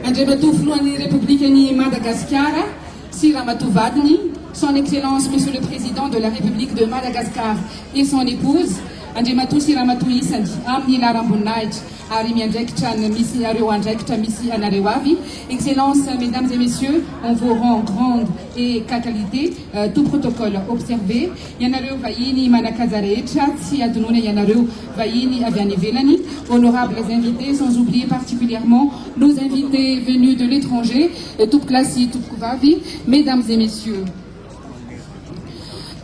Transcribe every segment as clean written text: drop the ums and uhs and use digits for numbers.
Andriamatoa filohan'ny République Madagascar, sy Ramatoa vadiny, son Excellence Monsieur le Président de la République de Madagascar et son épouse, Andriamatoa sy Ramatoa isany amin'ny laram-boninahitra ary miandraikitra misy areo andraikitra misy anareo avy. Excellence, Mesdames et Messieurs, on vous rend grande et qualité, tout protocole observé. Ianareo vahiny manakaja rehetra, tsy adonona ianareo vahiny avy any ivelany. Honorables invités, sans oublier particulièrement nos invités venus de l'étranger, toute classe, toute vavy, Mesdames et Messieurs.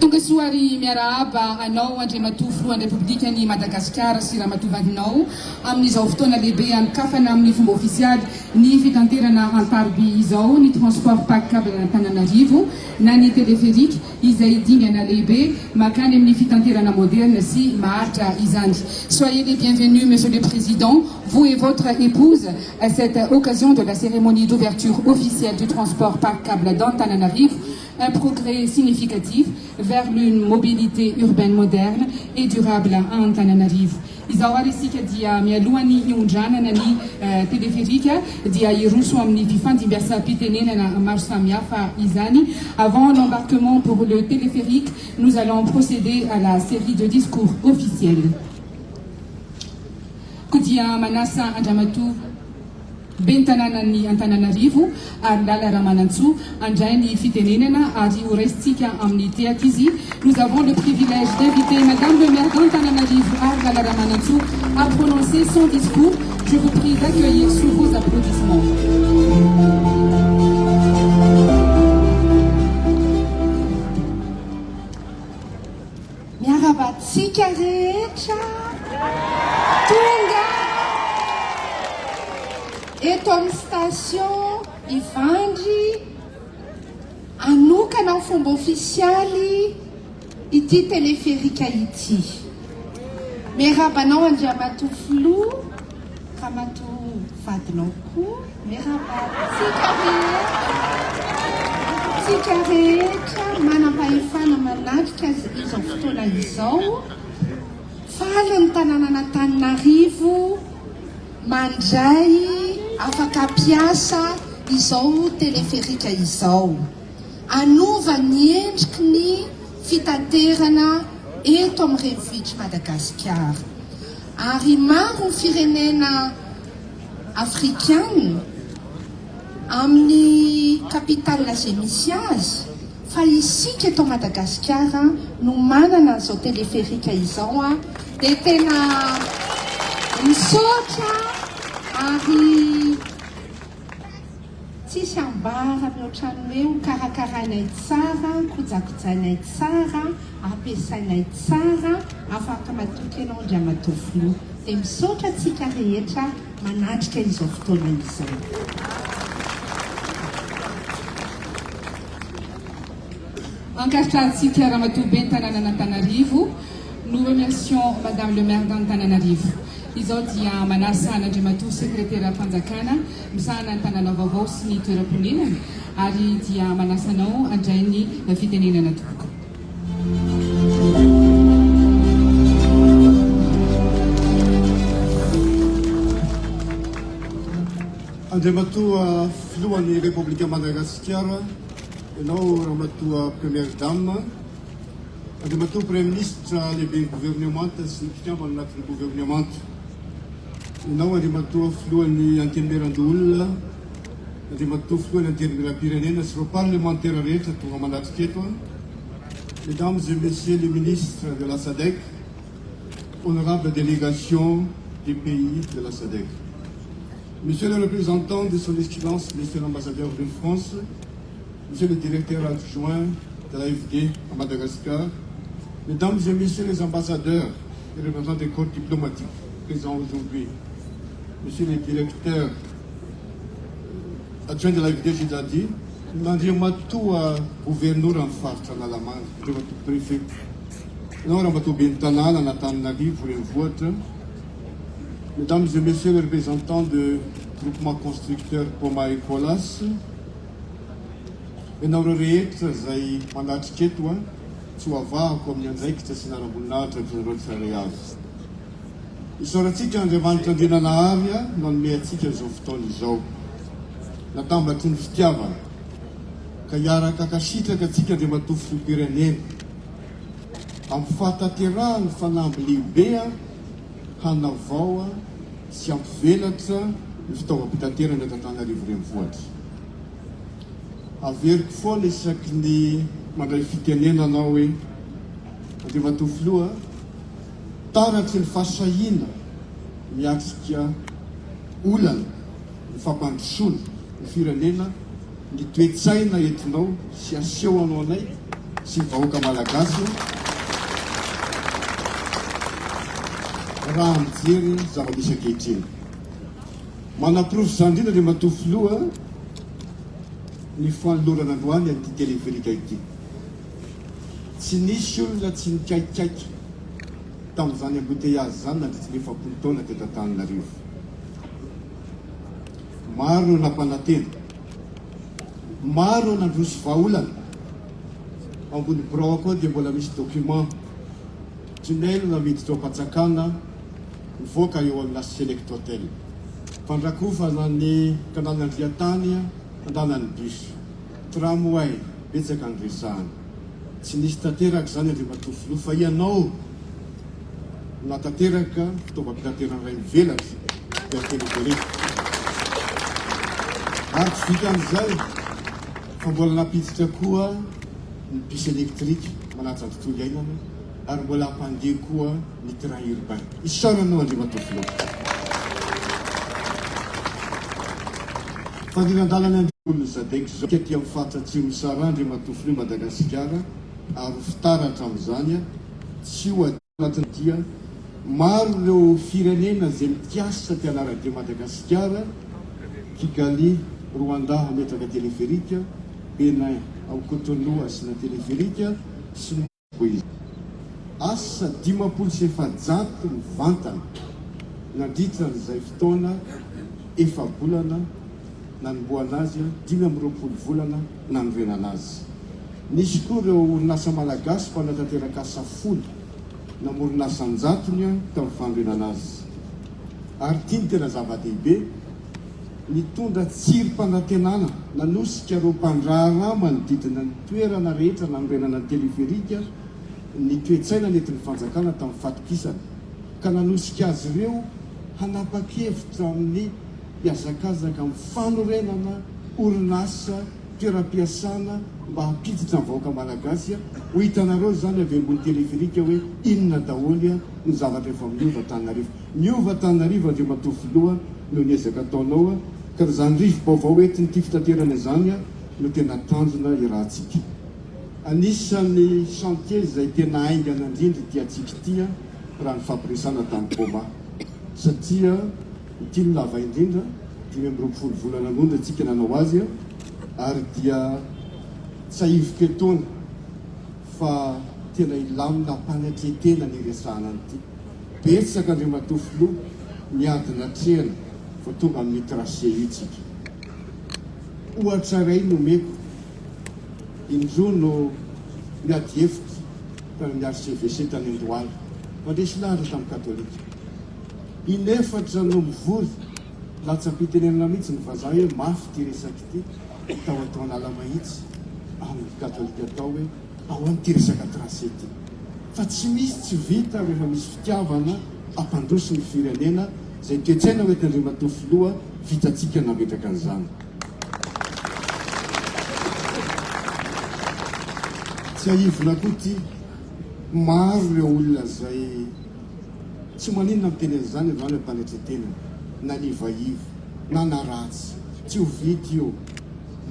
Tonga soary miarahaba anao Andriamatoa filohan'ny République Madagascar sy Ramatoa vadinao amin'izao fotoana lehibe anokafana amin'ny fomba ofisialy ny fitanterana antarby izao ny transport pack câble Antananarivo na ny téléphérique izay dingana lehibe makany amin'ny fitanterana moderne sy maharitra izany. Soyez les bienvenus, Monsieur le Président, vous et votre épouse à cette occasion de la cérémonie d'ouverture officielle du transport pack câble d'Antananarivo, un progrès significatif vers une mobilité urbaine moderne et durable à Antananarivo. Izao ary isika dia mialohan'ny iondranana ny téléphérique dia iroso amin'ny fifandimbiasam-pitenenana maro samihafa izany. Avant l'embarquement pour le téléphérique, nous allons procéder à la série de discours officiels. Kodia manasa Andriamatoa bentananan'ny Antananarivo ary lala Ramanantsoa andray ny fitenenana ary ho raisitsika amin'ny teatra izy. Nous avons le privilège d'inviter Madame le maire d'Antananarivo ary lala Ramanantsoa à prononcer son discours. Je vous prie d'accueillir sous vos applaudissements. Miarabatsika rehetra tonga eto amin'ny station Ivandry anokana fomba ofisialy ity téléphérique ity. Miarabanao Andriamatoa filoha, Ramatoa vadinao koa, miarabatsika rehetra manam-pahefana manatrika izao fotoana izao. Faly ny tanàna Antananarivo mandray afaka piasa izao téléphérique izao. Anova ny endriky ny fitaterana eto amin'ny renivohitry Madagasikara. Ary maro ny firenena afrikana amin'ny capitale izay misy azy, fa isika eto Madagasikara no manana izao téléphérique izao dia tena misaotra ary tsisy ambara mihoatrany hoe karakarainay tsara, kojakojainay tsara, ampiasainay tsara, afaka matoky ianao Andriamatoa filoha. Dia misaotra antsika rehetra manatrika izao fotoana izao. Ankartratsika Ramatoa bentanana Antananarivo, nous remercions Madame le maire d'Antananarivo. Izao dia manasa Andriamatoa secrétaire fanjakana misahana ny tanàna vaovao sy ny toeram-ponenana ary dia manasanao andray ny fitenenana tokoa. Andriamatoa filohan'ny République Madagascar, ianao Ramatoa première dame, Andriamatoa premier ministre lehibe gouvernemanta sy ny mpikambana anatin'ny gouvernemanta. Ianao Andriamatoa filohan'ny antenimieran-dolona, Andriamatoa filohan'ny antenimieram-pirenena sy ireo parlementaire rehetra tonga manatrika eto. Mesdames et Messieurs les ministres de la SADC, honorables délégations des pays de la SADC, Monsieur le représentant de son Excellence, Monsieur l'ambassadeur de France, Monsieur le directeur adjoint de l'AFD à Madagascar, Mesdames et Messieurs les ambassadeurs et représentants des corps diplomatiques présents aujourd'hui, Monsieur le directeur adjoint de l'AFD, j'ai déjà dit, Andriamatoa gouverneur en faritra analamanga, Andriamatoa préfet, Ramatoa bentanàna Antananarivo renivohitra, Mesdames et Messieurs les représentants du groupement constructeur Poma et Colas, ianareo rehetra izay manatrika eto tsy ho avahako amin'ny andraikitra sy naram-boninahitra ny rotsare avy. isaorantsika Andriamanitra Andriananahary manome antsika izao fotoana izao natambatra ny fitiavana ka hiaraka akasitraka antsika Andriamanitra filoham-pirenena amin'ny fahatanterahany fanamby lehibe hanavao sy ampivelatra ny fitaovam-pitaterana eto Antananarivo renivohitra. Averiko foana isaky ny mandray fitenena anao hoe Andriamanitra filoha taratry ny fahasahiana miatrika olana ny fampandrosoana ny firenena ny toe-tsaina entinao sy aseho anao anay sy ny vahoaka malagasy raha mijery zava-misy ankehitriny. Manaporofo izany indrindra Andriamanitra filoha ny fanolorana androany an'ity teleferika ity. Tsy nisy olona tsy nikaikikaiky tamin'izany embouteillage zany nandritra ny 70 taona teto Antananarivo. Maro nampanantena, maro nandroso vahaolana, ambony birao koa dia mbola misy document tunnel namiditra am-Patsakana mivoaka eo amin'ny Select Hotel. Fandrakofana ny kanalan'Andriatany andanan'ny bus, tramway betsaka ny resahana. Tsy nisy tanteraka zany Andriamanitra filoha fa ianao natanteraka fitaovam-pitaterana iray mivelatra dia teleferika. Ary tsy vita amin'izay fa mbola nampiditra koa ny bus électrique manaja ny tontolo iainana ary mbola hampandeha koa ny train urbain. Isaoranao Andriamanitra filoha. Fandrinan-dalana olona zadaiko zao kety amin'ny fahatratsimo misara Andriamanitra filoha Madagasikara ary fitaratra amin'izany tsy ho anatin'ny dia maro ireo firenena izay mitiasa ty anaran'Andria Madagasikara, Kigali, Rwanda hametraka teleferika, Benin ao Cotonou asina teleferika sy ny izy. Asa 500 mivantana nandritra n'izay fotoana efa-bolana nanomboana azy 20 volana nanorenana azy. Nisy koa ireo orinasa malagasy mpanatanteraka asa folo namoronasa anjatony tamin'ny fanorenana azy. Ary tiany tena zava-dehibe nitondra tsirom-panantenana nanosika ireo mpandraharaha manodidina ny toerana rehetra nanorenana ny teleferika ny toe-tsaina nentin'ny fanjakana tamin'ny fatokisana ka nanosika azy ireo hanapa-kevitra amin'ny hiazakazaka amin'ny fanorenana orinasa toeram-piasana mba hampiditra ny vahoaka malagasy ho hitanareo zany avy ambony teleferika hoe inona daholy ny zavatra efa miova Antananarivo. Miova Antananarivo Andriamanitra filoha no niezaka ataonao ka zany rivo-baovao entin'ity fitaterana izany no tena tanjona irahantsika. Anisan'ny chantier izay tena aingana indrindra ity atsika ity raha ny fampiresana tamin'ny Poma satria ity ny lava indrindra 20 volana monja antsika nanao azy ary dia tsy ahivoka etona fa tena ilamina mpanatretena ny resahana an'ity. Betsaka Andriamanitra filoha miadina trena fa tonga amin'ny tracé io tsika. Ohatra iray nomeko indroa no miady hevitra tamin'ny RCVC tany Andohalo mandresy lahatra tamin'ny katolika. Inefatra no mivory latsa-pitenenana mihitsy ny vazaha hoe mafy ty resaka ity tao atao anala mahitsy amin'ny katolika atao hoe ao amin'ity resaka tracé ity. Fa tsy misy tsy vita rehefa misy fitiavana ampandroso ny firenena izay toe-tsaina hoe Andriamanitra filoha vitatsika nametraka an'izany. Tsy ahivona koa ty maro ireo olona izay tsy maninona miteny an'izany izany mpanetretena na nivaivo na naratsy tsy ho vity io.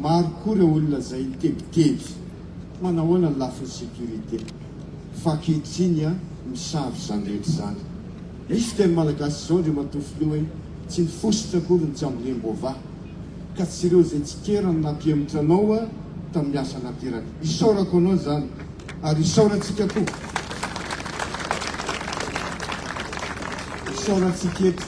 Maro koa ireo olona izay tebiteby manahoana ny lafiny sécurité fa ankehitriny misavy izany rehetra izany. Misy teny malagasy izao Andriamanitra filoha hoe tsy nifositra akory ny tsy ambolemboava ka tsy ireo izay tsy kera ny nampiemitra anao tamin'ny asa nateraka. Isaorako anao zany ary isaorantsika koa. Isaorantsika eto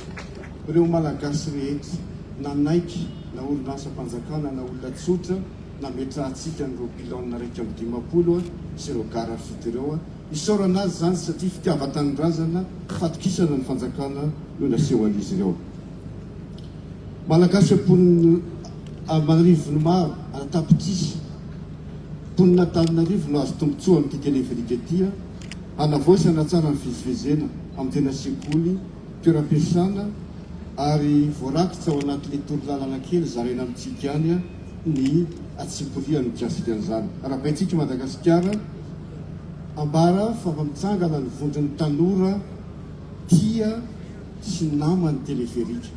ireo malagasy rehetra nanaiky na orinasa mpanjakana na olona tsotra nametrahantsika nyreo pilona 150 sy ireo gara fito ireo isaora anazy zany satria fitiava-tanindrazana fatokisana ny fanjakana no naseho an'izy ireo. Malagasy mponina Antananarivo maro anatapitrisy mponina Antananarivo no azo tombotsoa amin'ity televirika ity hanavoasana tsara ny fizivezena amin'ny tena sekoly toeram-piasana ary voarakitra ao anatin'le torolalana kely zaraina amintsika any ny atsiporian'ny kiasika an'izany. Arabaitsika Madagasikara ambara fa mitsangana ny vondron'ny tanora tia sy namany teleferika.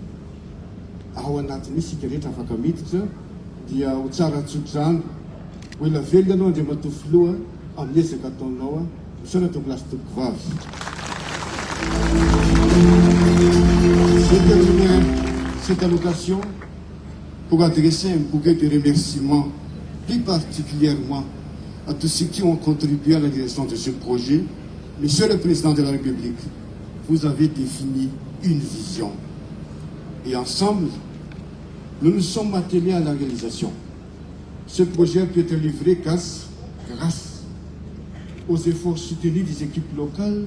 Ao anatin'ny isika rehetra afaka miditra dia ho tsara tsotrano ho ela velona anao Andriamatoa filoha amin'ny ezaka ataonao misaona toko lasy toko vavy. Je termine cette allocation pour adresser un bouquet de remerciements plus particulièrement à tous ceux qui ont contribué à la direction de ce projet. Monsieur le Président de la République, vous avez défini une vision. Et ensemble, nous nous sommes attelés à la réalisation. Ce projet peut être livré grâce aux efforts soutenus des équipes locales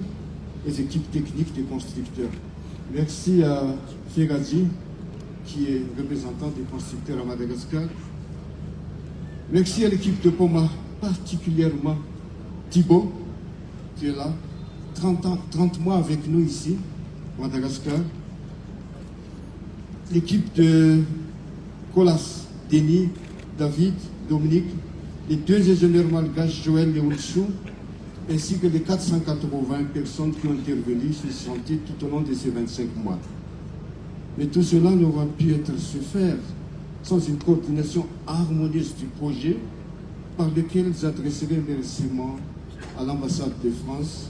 et des équipes techniques des constructeurs. Merci à Ferradji, qui est représentant des constructeurs à Madagascar. Merci à l'équipe de Poma, particulièrement Thibaut, qui est là, 30 mois avec nous ici, à Madagascar. L'équipe de Colas, Denis, David, Dominique, les 2 ingénieurs malgaches, Joël et Olsou, ainsi que les 480 personnes qui ont intervenu sur ce chantier tout au long de ces 25 mois. Mais tout cela n'aura pu être se faire sans une coordination harmonieuse du projet par lequel j'adresserai un remerciement à l'ambassade de France,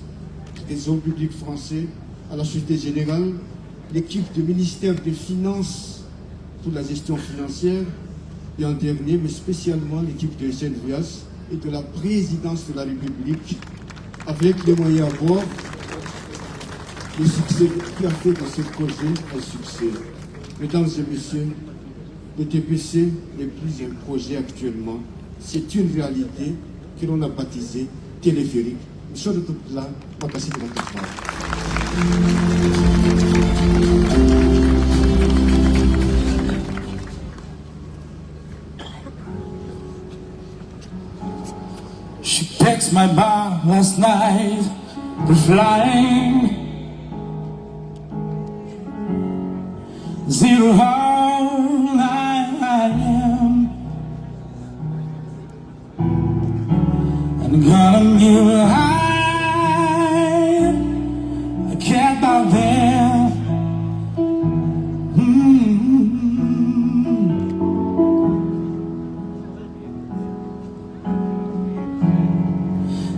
les hommes publics français, à la Société Générale, l'équipe du ministère des Finances pour la gestion financière et en dernier, mais spécialement l'équipe de SNVS et de la présidence de la République avec les moyens à bord, le succès qui a fait de ce projet un succès. Mesdames et messieurs, le TPC n'est plus un projet actuellement, c'est une réalité que l'on a baptisée téléphérique. Monsieur le Président, merci de votre part. She texted my bar last night, we're flying 0 how I am, and gonna give a high, I can't out there.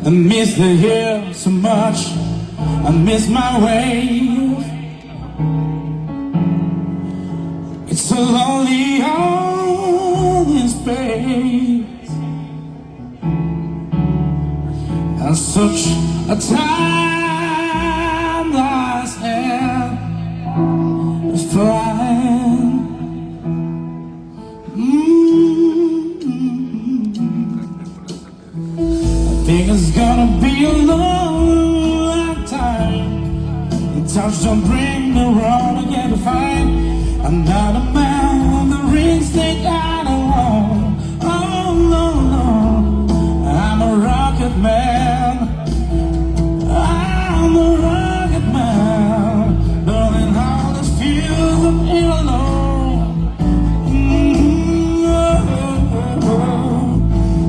I miss the hill so much, I miss my wave. It's so lonely all in space, and such a time lies ahead of flying. I think it's gonna be a long time. The touch don't bring the wrong again to find. I'm not a man, the rings take out alone. Oh no, no, I'm a rocket man. I'm a rocket man, burning all these fields of air alone.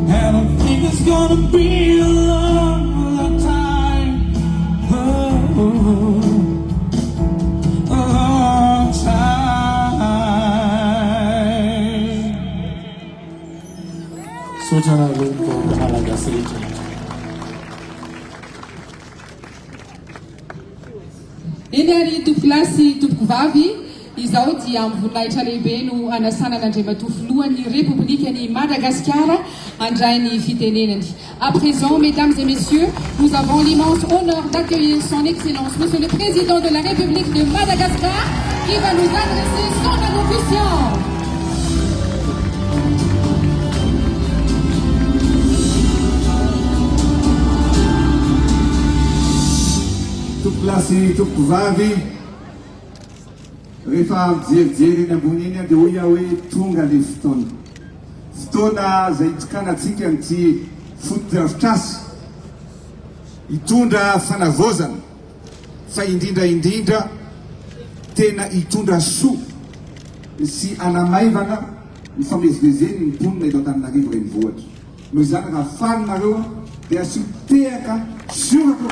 And I think it's gonna be a long, long time. A long time. Sochanago ko mahalaga sa ito. Eny ary tompolasy tompoko vavy izao dia mivoninahitra lehibe no anasanan'Andriamatoa filohan'ny République-ny Madagascar handray ny fitenenany. À présent, mesdames et messieurs, nous avons l'immense honneur d'accueillir son Excellence, Monsieur le Président de la République de Madagascar, qui va nous adresser son allocution. lasy tompivavy rehefa mijerijery eny ambony eny dia hoy hoe tonga le fotoana zay itokanatsika n'ity fotodrafitrasy hitondra fanavozana fa indrindra tena hitondra soa sy anamaivana ny famezivezeny ny mponina eto Antananarivo renivohitra. Noho izany raha falinareo dia asio tehaka sorako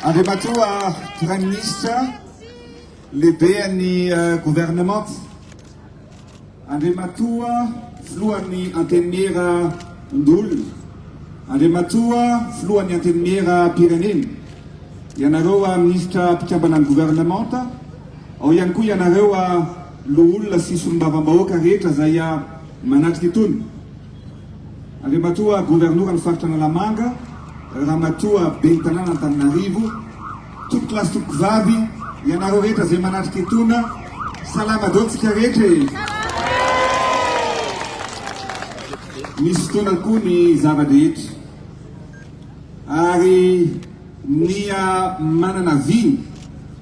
Andriamatoa Prime Ministre lehibe an'ny gouvernement, Andriamatoa filohan'ny antenimera Ndolona, Andriamatoa filohan'ny antenimera Pirenena, ianareo ministra mpikambana ny gouvernement, ao ihany koa ianareo loholona sy solombavam-bahoaka rehetra zay manatrika itony. Andriamatoa gouverneur ny faritra Analamanga, Ramatoa ben'ny tanàna Antananarivo, tokolasy tokovavy, ianareo rehetra zay manatrika itona, salama daontsika rehetra e. Misy fotoana koa ny zava-drehetra ary ny manana viny,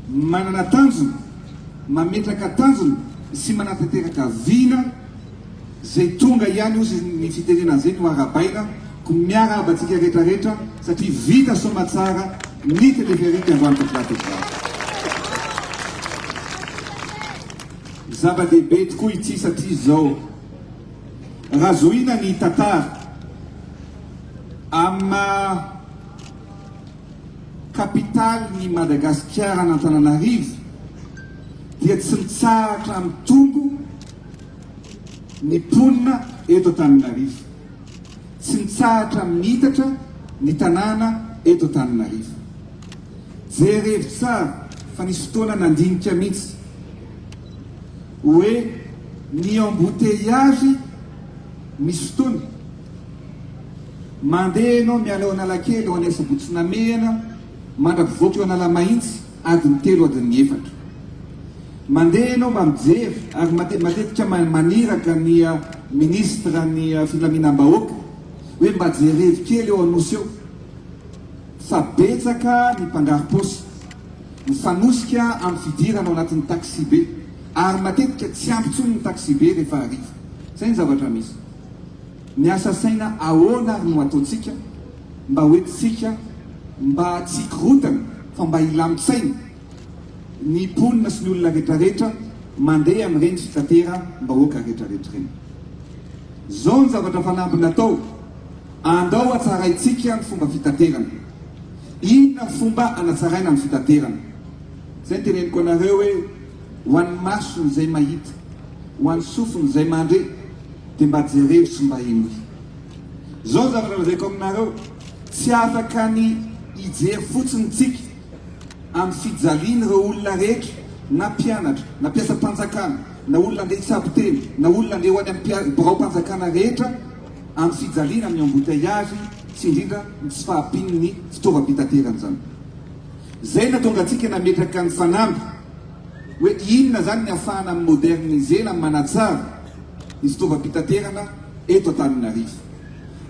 manana tanjona, mametraka tanjona sy manatanteraka vina zay tonga ihany ozy ny fitenena zay no arabaina ko miarabatsika rehetrarehetra satria vita somatsara ny teleferika androany tokolatokova. Zava-dehibe tokoa ity satria zao raha zohina ny tantara amin'ny kapitaly ny Madagasikara n'Antananarivo dia tsy mitsahatra mitombo ny mponina eto Antananarivo, tsy mitsahatra mitatra ny tanàna eto Antananarivo. Jerevy tsara fa nisy fotoana nandinika mihitsy hoe ny embouteillage misy fotoana mandeha ianao miala eo Analakely ho anesa Botsinamehana mandrapivoaka eo Analamahitsy adiny 3 adiny 4, mandeha ianao mba mijery ary matetika maniraka ny ministra ny filaminam-bahoaka hoe mba jerevy kely eo anosy eo fa betsaka ny mpangaro-paosy mifanosika amin'ny fidirana ao anatin'ny taxi be ary matetika tsy ampitsony ny taxi be rehefa ariva. Zay ny zavatra misy. Ny asa saina ahoana ary no ataontsika mba hoentitsika mba tsy hikorotana fa mba hilamitsaina ny mponina sy ny olona rehetrarehetra mandeha amin'ireny fitateram-bahoaka rehetrarehetra reny. Zao ny zavatra fanampy natao andao atsaraitsika ny fomba fitaterana. Inona fomba anatsaraina ny fitaterana? Zay ny teneniko anareo hoe ho an'ny masony zay mahita, ho an'ny sofiny zay mandre dia mba jerevy sy mba inoy. Zao zavatra lazaiko aminareo, tsy afaka ny hijery fotsiny tsika amin'ny fijaliana ireo olona rehetra na mpianatra, na mpiasa mpanjakana, na olona andeha hitsabo teny, na olona andeha ho any amin'ny birao-mpanjakana rehetra amin'ny fijaliana amin'ny embouteillage sy indrindra tsy fahampian'ny fitaovam-pitaterana zany. Zay natonga antsika nametraka ny fanamby hoe inona zany ny ahafahana modernisena manatsara ny fitaovam-pitaterana eto Antananarivo.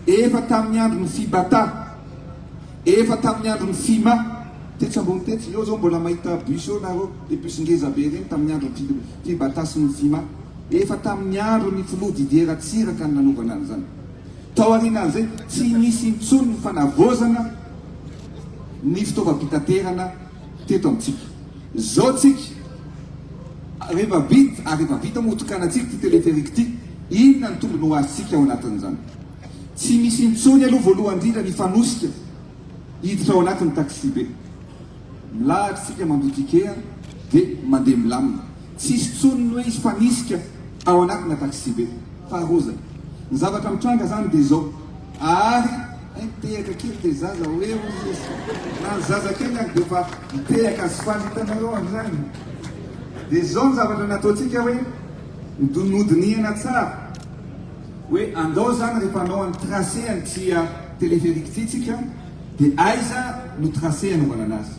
Efa tamin'ny andro ny fibata, efa tamin'ny andro ny fima, tetsy ambony tetsy eo zao mbola mahita bus eo nareo dia bus ngeza be reny tamin'ny andro ny fibata sy ny fima, efa tamin'ny andro ny filoha Didier Tsiraka ny nanovana an'izany. Tao aorianan'izay tsy nisy intsony ny fanavozana ny fitaovam-pitaterana teto amintsika. Zao tsika rehefa vita motokanantsika ty teleferika ty, inona ny tombony ho azitsika ao anatin'izany? Tsy misy intsony aloha voalohany indrindra ny fanosika hiditra ao anatin'ny taxi be. Milahatra tsika mandotikeha dia mandeha milamina. Tsisy tsony hoe isy fanisika ao anatina taxi be. Faharozana. Ny zavatra mitranga zany dia zao. Ary tehaka kely dia zaza hoe na ny zaza kely ary dia efa mitehaka sy fanitanareo amin'izany. Dia zao ny zavatra nataontsika hoe nodinihana tsara hoe andao zany rehefa anao any tracé an'ity teleferika ity tsika dia aiza no tracé anaovana anazy.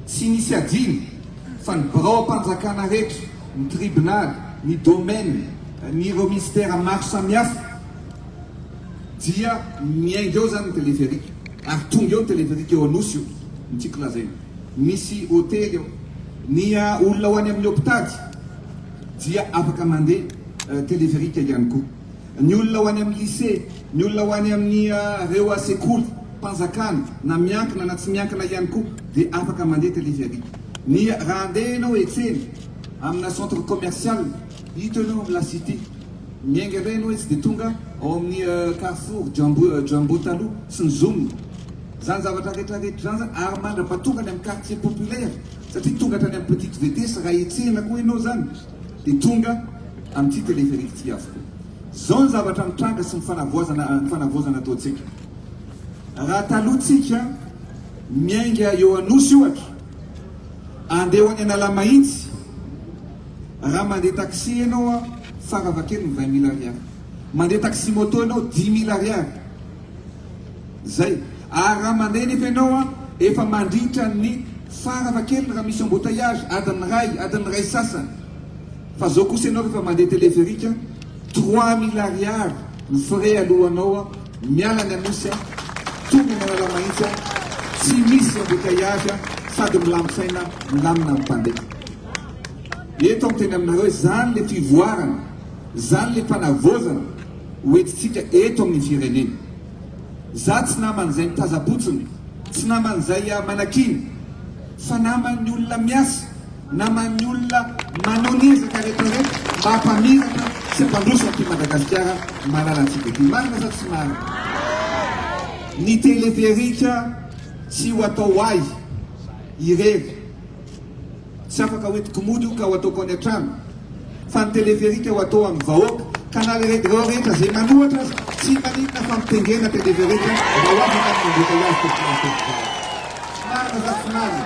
Tsy nisy adino fa ny birao-mpanjakana rehetra, ny tribunal, ny domaine, ny ireo ministère maro samihafa dia miainga eo zany teleferiky ary tonga eo ny teleferiky eo anosy io mitsiko lazaina misy hôtely eo ny olona ho any amin'ny hôpitaly dia afaka mandeha teleferiky ihany koa ny olona ho any amin'ny lycée ny olona ho any amin'ny reo sekoly mpanjakana na miankina na tsy miankina ihany koa dia afaka mandeha teleferiky ny raha andeha ianao etsena amina centre commercial hitanao amin'ny la cité miainga iray ianao tsy dia tonga ao amin'ny carrefour jambo taloha sy ny zomina zany zavatra rehetrarehetra zany ary mandra-patongany amin'ny quartier populaire satria tonga tany amin'ny petite vitesse raha etsena koa ianao zany dia tonga amin'ity teleferiky ty avokoa zao ny zavatra mitranga sy mifanavoazana ataontsika raha talohantsika miainga eo anosy ohatra andeha ho any anala mahitsy raha mandeha taxi ianao faravakely ny 20 000 ariary mandeha taxi moto ianao 10 000 ariary zay ary raha mandeha nefa ianao efa mandritra ny faravakely raha misy embouteillage adiny ray sasany fa zao kosa ianao rehefa mandeha teleferika 3 000 ariary ny frais alohanao miala ny anosy tonga ny anala mahitsy tsy misy embouteillage sady milambisaina milamina mpandeha eto amin'ny teny aminareo zany le fivoarana zany le mpanavozana hoentitsika eto amin'ny firenena za tsy naman'izay mitazapotsiny tsy naman'izay manakiny fa naman'ny olona miasa naman'ny olona manonezaka rehetrarehetra mba hampamirana sy mpandrosana ty Madagasikara malalantsika ty marina sa tsy marina ny teleferika tsy ho atao ay irery tsy afaka hoentiko mody io ka ho ataoko any an-trano fa ny teleferika ho atao amin'ny vahoaka ka na reo rehetra zay manohatra tsy manitona fa mitengena teleferika mba ho afaka embouteillage marina sa tsy marina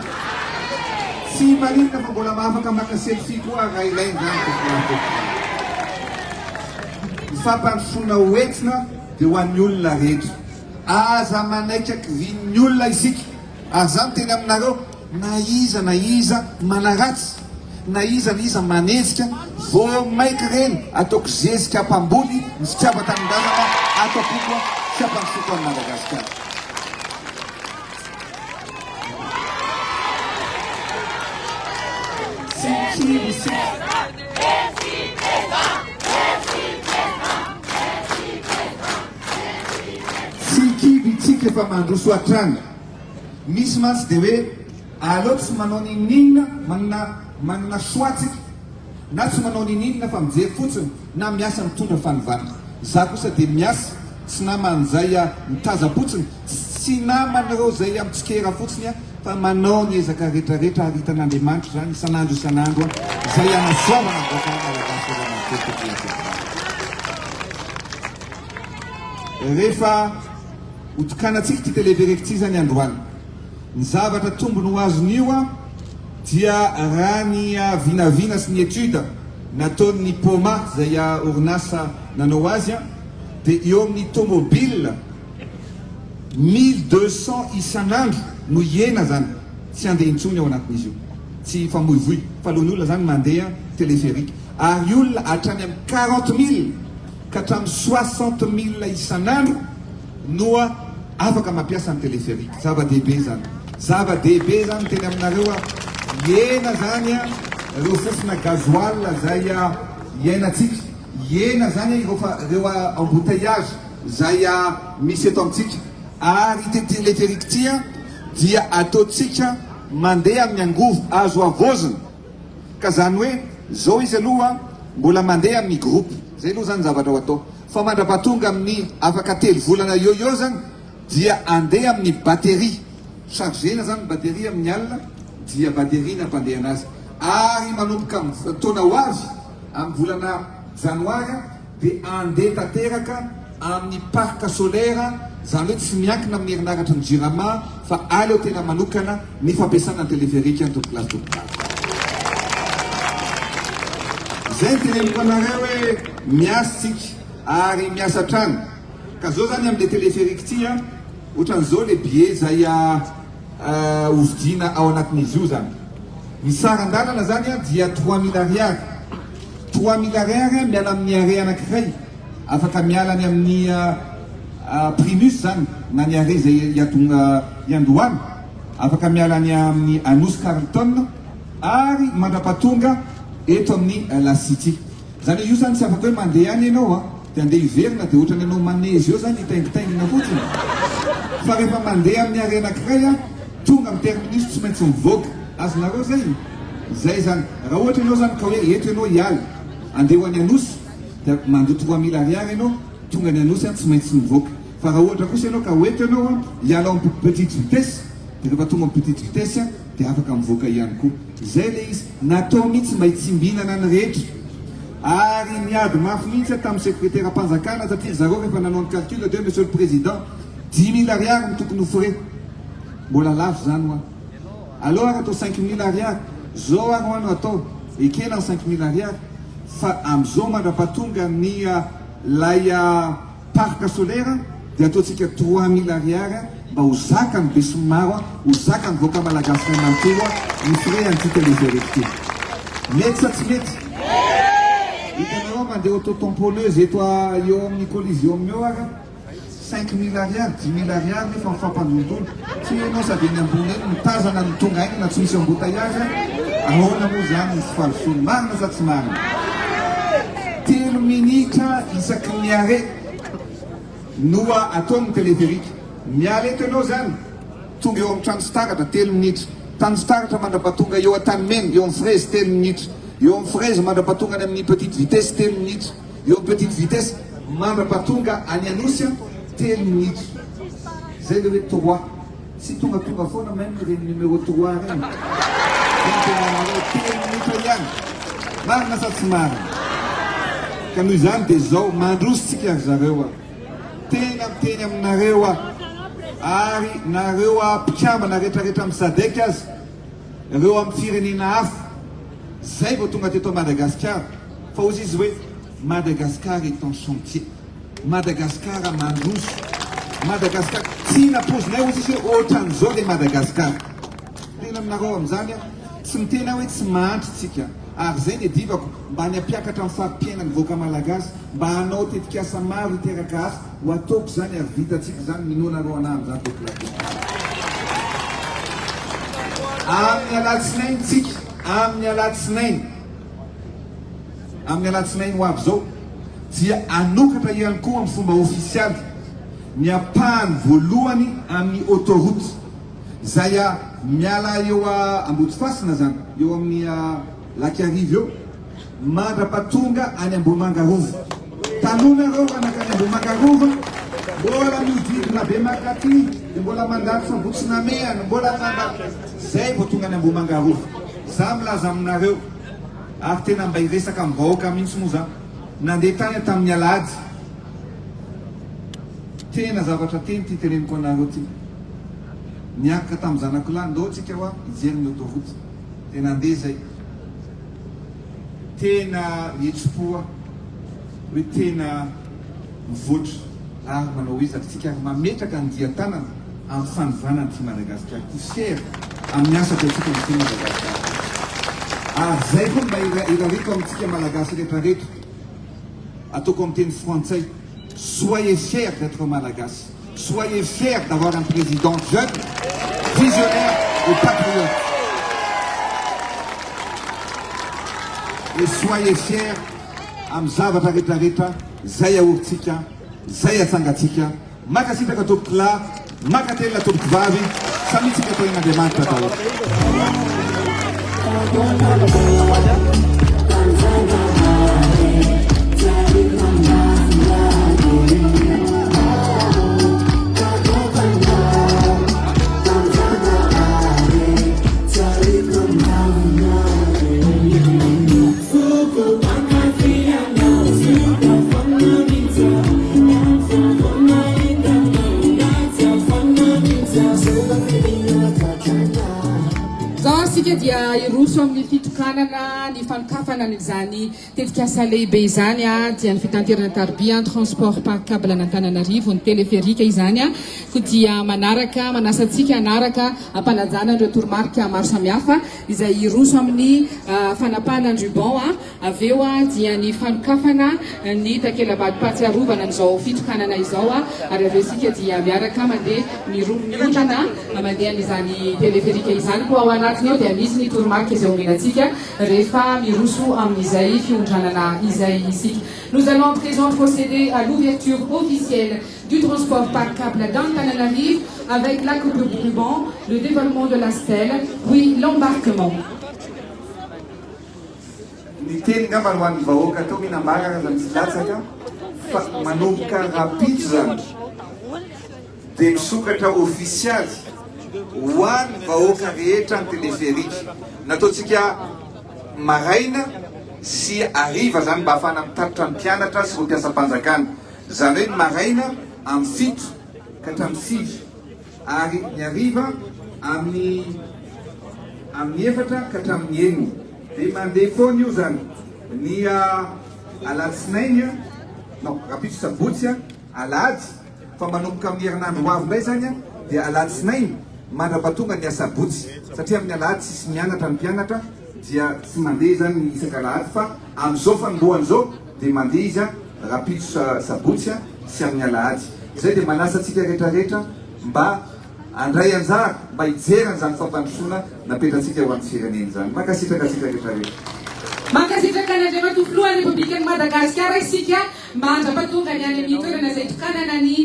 tsy manitona fa mbola maafaka maka selfie koa raha ilainy zany fampandrosoana hoentina dia ho an'ny olona rehetra aza manaitraky vin'ny olona isika ary zany teny aminareo na iza manaratsy na iza manezika vo maiky reny ataoko zezika mpamboly ny fitiava-tanindrazana ataoko koa fiampandrosoko any Madagasikara sikibitsika efa mandroso atrany misy mantsy dia hoe aleo tsy manao nininina manana soatsika na tsy manao nininina fa mijery fotsiny na miasa mitondra fanovana za kosa dia miasa tsy naman'izay mitazapotsiny tsy namanareo zay amintsikera fotsiny fa manao ny ezaka rehetrarehetra ary hitan'Andriamanitra zany isan'andro zay anasoavana rehefa hotokanatsika ty teleferika ty zany androany ny zavatra tombony ho azon'io dia raha ny vinavina sy ny étude nataon'ny Poma zay orinasa nanao azy dia eo amin'ny tomobile 1200 isan'andro no iena zany tsy andeha intsony ao anatin'izy io tsy famoivoy fa alohan'ny olona zany mandeha teleferika ary olona hatrany amin'ny 40 000 ka hatramin'ny 60 000 isan'andro noa afaka mampiasa ny teleferika zava-dehibe zany teny aminareo iena zany reo fofona gazoal zay iainatsika iena zany reo embouteillage zay misy eto amintsika ary ty teleferika ty dia ataotsika mandeha amin'ny angovo azo avozina ka zany hoe zao izy aloha mbola mandeha amin'ny groupe zay aloha zany zavatra ho atao fa mandrapatonga amin'ny afaka 3 volana eo zany dia andeha amin'ny batterie chargena zany batterie amin'ny alina dia batterie nampandeha anazy ary manomboka taona ho azy amin'ny volana janoary dia andeha tanteraka amin'ny parc solaire zany hoe tsy miankina amin'ny herinaratra ny jirama fa aleo tena manokana ny fampiasana ny teleferika ny topolasy zay ny tena amiko anareo hoe miasa tsika ary miasa trano ka zao zany amin'le teleferika ty ohatran'izao le billet zay hovidina ao anatin'izy io zany ny sarandalana zany dia 3 000 ariary 3 000 ariary miala amin'ny are anankiray afaka miala ny amin'ny primus zany na niare zay iatonga iandohany afaka miala ny amin'ny Anos Carlton ary mandrapatonga eto amin'ny La City zany io zany tsy afaka hoe mandeha any ianao dia andeha hiverina dia ohatrany ianao manezy eo zany hitaingitaingina fotsiny fa rehefa mandeha amin'ny are anankiray tonga amin'ny terminus tsy maintsy mivoaka azonareo zay zany raha ohatra ianao zany ka hoe eto ianao hiala andeha ho any Anos dia mandeha 3000 ariary ianao tonga ny Anos tsy maintsy mivoaka fa raha ohatra kosa ianao ka hoeto ianao hiala amin'ny petite vitesse dia rehefa tonga amin'ny petite vitesse dia afaka mivoaka ihany koa zay le izy natao mihitsy mba hitsimbihinana ny rehetra ary miady mafy mihitsy tamin'ny secrétaire am-panjakana satria zareo rehefa nanao ny calcul de monsieur le président 10 000 ariary no tokony hofre mbola lafo zany hoa alors atao 5 000 ariary zao any hoano atao ekena ny 5 000 ariary fa am'izao mandrapatonga ny lay parc solaire dia ataotsika 3 000 ariary mba ho zaka ny be somaro ho zaka ny voaka malagasy ray manontolo ny frais an'ity téléphérique mety sa tsy mety hitanareo mandeha auto-tamponneuse eto eo amin'ny collision eo ary 5 000 ariary 10 000 ariary nefa mifampandondolo tsy ianao sady eny ambony eny mitazana ny tonga iny na tsy misy embouteillage ahoana moa zany ny tsy falosolo marina sa tsy marina 3 minitra isaky ny arrêt noa ataon'ny téléphérique miala eto ianao zany tonga eo amin'ny trano sy taratra 3 minitra tany sy taratra mandrapatonga eo an-tany mena eo amin'ny fraise 3 minitra eo amin'ny fraise mandrapatonga any amin'ny petite vitesse 3 minitra eo amin'ny petite vitesse mandrapatonga any Anosy 3 minitra zay le hoe 3 sy tonga foana même reny numéro 3 reny 3 minitra ihany marina sa tsy marina ka noho izany dia zao mandrositsika ary zareo tena miteny aminareo ary nareo mpikambana rehetrarehetra amin'ny sadek azy reo amin'ny firenena hafa zay vao tonga teto Madagascar fa ozy izy hoe Madagascar est en chantier Madagascar mandroso Madagascar tsy napozinay ozy izy hoe ohatran'izao le Madagascar tena aminareo amin'izany tsy mitena hoe tsy mahantritsika ary zay ny divako mba ny ampiakatra amin'ny fampiainany voaka malagasy mba hanao tetikasa maro hiteraka azy ho ataoko zany ary vitatsika zany minonareo anamy zany population amin'ny alatsinainy tsika amin'ny alatsinainy ho avy zao dia anokatra ihany koa amin'ny fomba ofisialy ny ampahany voalohany amin'ny autoroute zay miala eo Ambodifasina zany eo amin'ny Lac Arive eo mandrapatonga any Ambohimangarova tanonareo anakany Ambohimangarova mbola miodidina be makaty dia mbola mandalo Fambotsinameana mbola zay vao tonga any Ambohimangarova za milaza aminareo ary tena mba hiresaka amin'ny vahoaka mihitsy moa za nandeha tany tamin'ny alady tena zavatra teny ty teneniko anareo ty niakatra tamin'ny zanako lahy ndao tsika hoa hijery ny autoroute dia nandeha zay tena mihetsi-po hoe tena mivoatra ary manao hoe satria ary mametraka ny dia-tanana amin'ny fanovanany ty Madagascar poussière amin'ny asaka atsika ny ty Madagascar ary zay koa mba irareko amintsika malagasy rehetrarehetra ataoko amin'ny teny frantsay soyez fiers d'être malagasy soyez fiers d'avoir un président jeune visionnaire et patriote et soyez fiers amin'ny zavatra rehetrarehetra zay ahoritsika zay atsangatsika makasitraka tompoko lahy makatelina tompoko vavy samitsika toen'Andriamanitra daholo dia iroso amin'ny fitokanana ny fanokafana n'izany tetikasa lehibe izany a dia ny fitanterana tarbia transport par câble n'Antananarivo ny téléphérique izany a ko dia manaraka manasantsika anaraka ampanajana ireo toromarika maro samihafa izay iroso amin'ny fanapahana ny ruban a avy eo a dia ny fanokafana ny takela-badim-pahatsiarovana n'izao fitokanana izao a ary avy eo sika dia miaraka mandeha miondrana mandeha n'izany téléphérique izany ko ao anatiny eo dia misy ny toromarika izay omenantsika rehefa miroso amin'izay fiondranana izay isika. Nous allons à présent procéder à l'ouverture officielle du transport par câble d'Antananarivo avec la coupe de ruban, le dévoilement de la stèle, puis l'embarquement. Ny teny ngamba ho an'ny vahoaka atao mihinam-bary zany tsy latsaka fa manomboka rapide zany dia misokatra ofisialy ho an'ny vahoaka rehetra ny téléphérique nataontsika maraina sy ariva zany mba ahafana mitatitra ny mpianatra sy mpiasam-panjakana zany hoe ny maraina amin'ny fito ka hatramin'ny sivy ary ny ariva amin'ny efatra ka hatramin'ny enina dia mandeha foana io zany ny alatsinainy non rapitro sabotsy alady fa manomboka amin'ny herinandro ho avy indray zany dia alatsinainy mandrapatonga ny asabotsy satria amin'ny alady tsisy mianatra ny mpianatra dia tsy mandeha zany isan-kalahady fa amin'izao fanombohan'izao dia mandeha izy rapitro sabotsy sy amin'ny alahady izay dia manasa antsika rehetrarehetra mba andray anjara mba hijerana zany fampandrosoana napetratsika ho amin'ny fireneny zany mankasitraka atsika rehetrarehetra. Mankasitraka ny andriamatofilohan'ny Repoblikan'i Madagasikara isika mandrapatonga ny any amin'ny toerana izay tokanana ny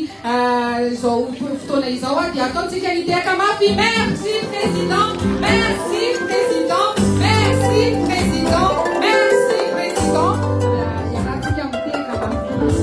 izao fotoana izao dia ataontsika ny teka mafy. Merci président, merci président, merci président, merci président. Iarahantsika miteka mafy.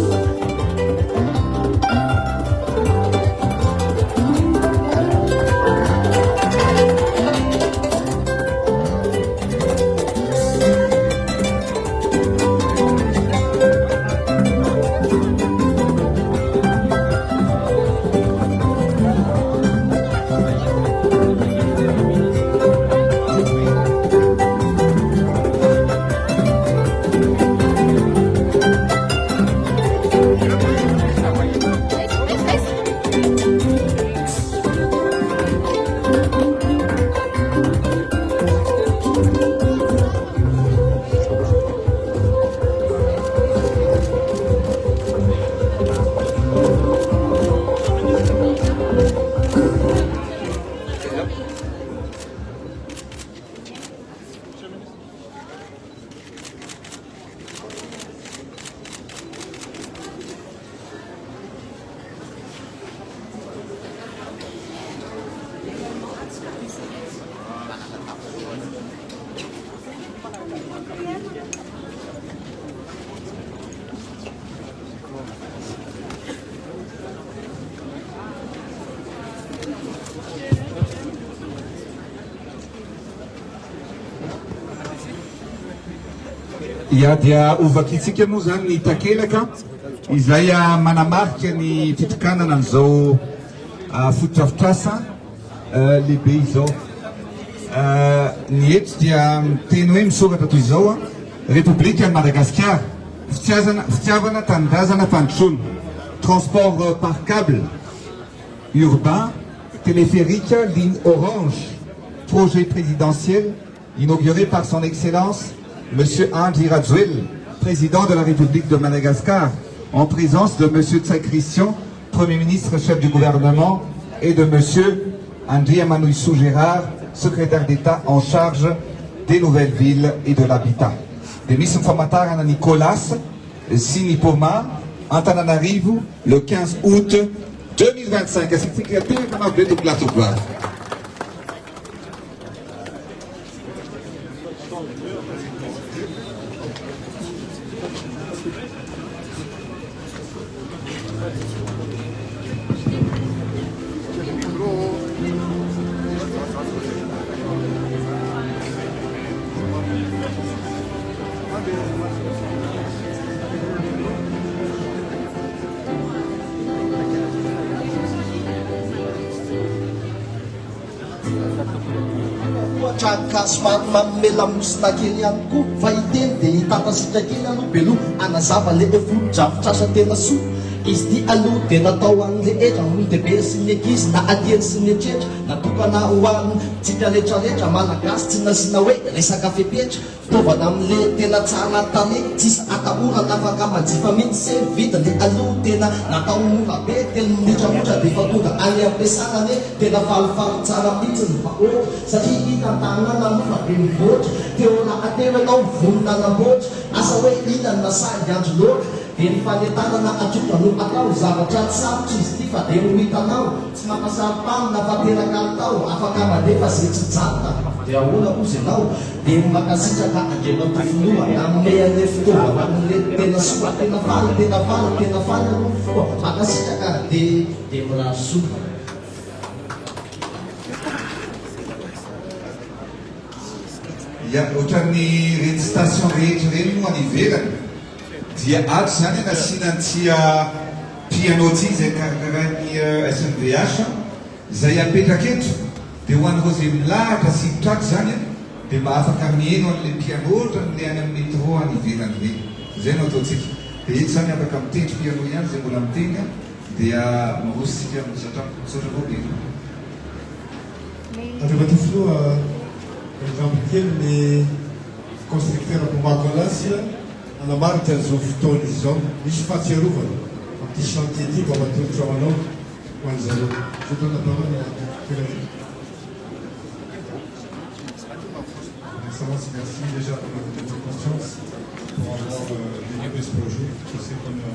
Ia dia ovakitsika moa zany ny takelaka izay manamarika ny fitokanana an'izao fototrafitrasa lehibe izao. Ny eto dia miteny hoe misoratra toy izao République Madagasikara fitiavana tanindrazana fandrosoana transport par câble urbain téléphérique ligne orange projet présidentiel inauguré par son excellence Monsieur Andry Rajoelina, président de la République de Madagascar, en présence de Monsieur Tsai Christian, Premier ministre, chef du gouvernement, et de Monsieur Andry Amanoïsou Gérard, secrétaire d'État en charge des nouvelles villes et de l'habitat. Des missions formateurs à Nicolas, Sinipoma, Antananarivo, le 15 août 2025. traka somary mamela mosina kely ihany koa fa iteny dia hitantasika kely aloha beloha anazava le volo-drafotrasa tena soa izy ty aloha dia natao an'le etra olo-dehibe sy ny ankizy na alieny sy ny antretra natokana ho any tsika rehetrarehetra malagasy tsy nasiana hoe resaka fepetra fitaovana amin'le tena tsara tany tsisy atahorana afaka manjifa mihitsy se vita le aloha tena natao mora be telo minitra dia fa tonga any ampiasana ne tena falifaly tsara mihitsy ny vahoaka satria hitantanana mofa be mivoatra teo rahateo ianao vonona namboatra asa hoe inany nasahy andro loatra dia ny fanetanana atroka no atao zavatra tsy sarotra izy ty fa dia no hitanao tsy mampasarim-pamina fa tena kalitao afaka mandefa zay tsy janta dia ahoana ozy ianao dia makasitraka andrena tofinoa nanome an'le fitaovana amin'le tena soa tena faly aloha foa makasitraka dia miraha soa. Ya ohatran'ny reny station rehetra reny moa any ivelany dia ato zany nasinantsika piano ty zay karakarany SNVH zay apetraka eto dia ho an'ireo zay milahatra sidotraky zany dia mba afaka mihaino an'le piano ohatra n'le any amin'ny métro any ivelany reny zay no ataontsika dia eto zany afaka mitendry piano ihany zay mbola miteny dia marositsika misaotra problema. Andriamatofilo exemple kely ny constructeur Pomakalasy anamarika an'izao fotoana izao misy fahatsiarovana amin'ity chantier ty mba matoritra ho anao ho an'izareo. Je donne la parole à Frédéric. Excellence, merci déjà pour votre confiance, pour avoir développé ce projet. Je sais qu'on a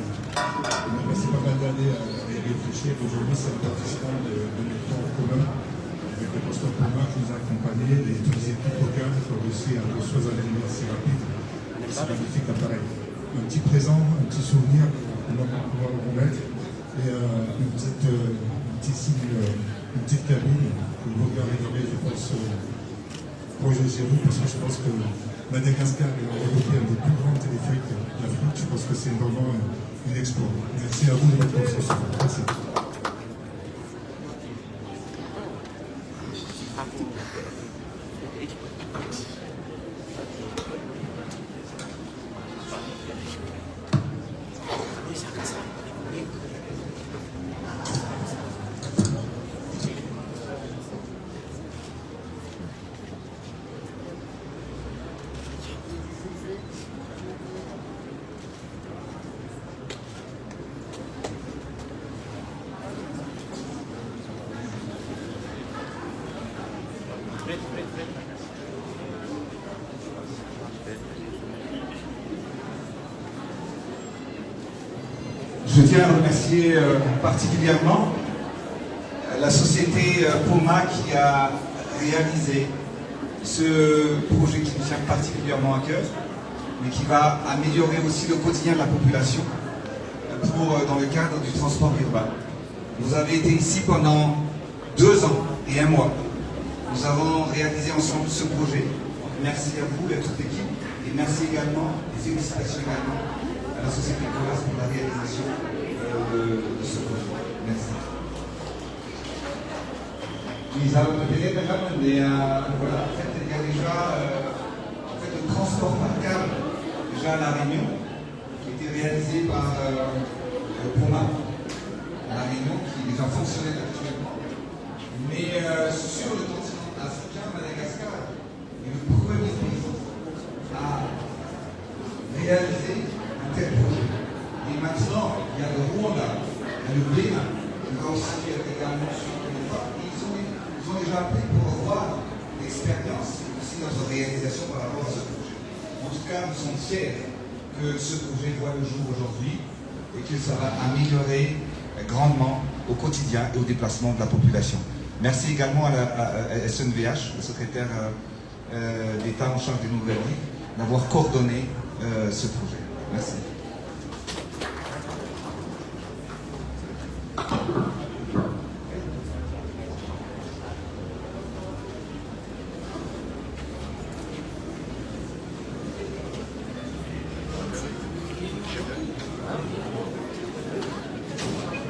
passé pas mal d'années à y réfléchir. Aujourd'hui, c'est un participant de notre temps commun, avec le pasteur commun qui nous a accompagnés, et toutes les équipes locales qui ont réussi à construire un événement assez rapide. C'est magnifique appareil. Un petit présent, un petit souvenir qu'on va pouvoir le remettre, et une petite cabine que vous regarderez, je pense, projet chez vous, parce que je pense que Madagascar est développé un des plus grands téléphériques d'Afrique. Je pense que c'est vraiment un exploit. Merci à vous de votre confiance. Merci. Je tiens à remercier particulièrement la société Poma qui a réalisé ce projet qui nous tient particulièrement à cœur, mais qui va améliorer aussi le quotidien de la population dans le cadre du transport urbain. Vous avez été ici pendant 2 ans et 1 mois. Nous avons réalisé ensemble ce projet. Merci à vous et à toute l'équipe. Et merci également, et félicitations également à la société Colas pour la réalisation de ce projet. Merci. Nous allons peut-être voilà, en fait, il y a déjà le transport par câble déjà à La Réunion, qui a été réalisé par Poma à La Réunion, qui est déjà fonctionnel actuellement. Mais sur le continent africain, Madagascar est le premier pays à réaliser un tel projet. Et maintenant, il y a le Rwanda, il y a le Bénin, qui va aussi également suivre les pas. Ils ont déjà appris pour avoir l'expérience et aussi notre réalisation par rapport à ce projet. En tout cas, nous sommes fiers que ce projet voit le jour aujourd'hui et que ça va améliorer grandement au quotidien et au déplacement de la population. Merci également à SNVH, le secrétaire d'État en charge des nouvelles lignes, d'avoir coordonné ce projet. Merci.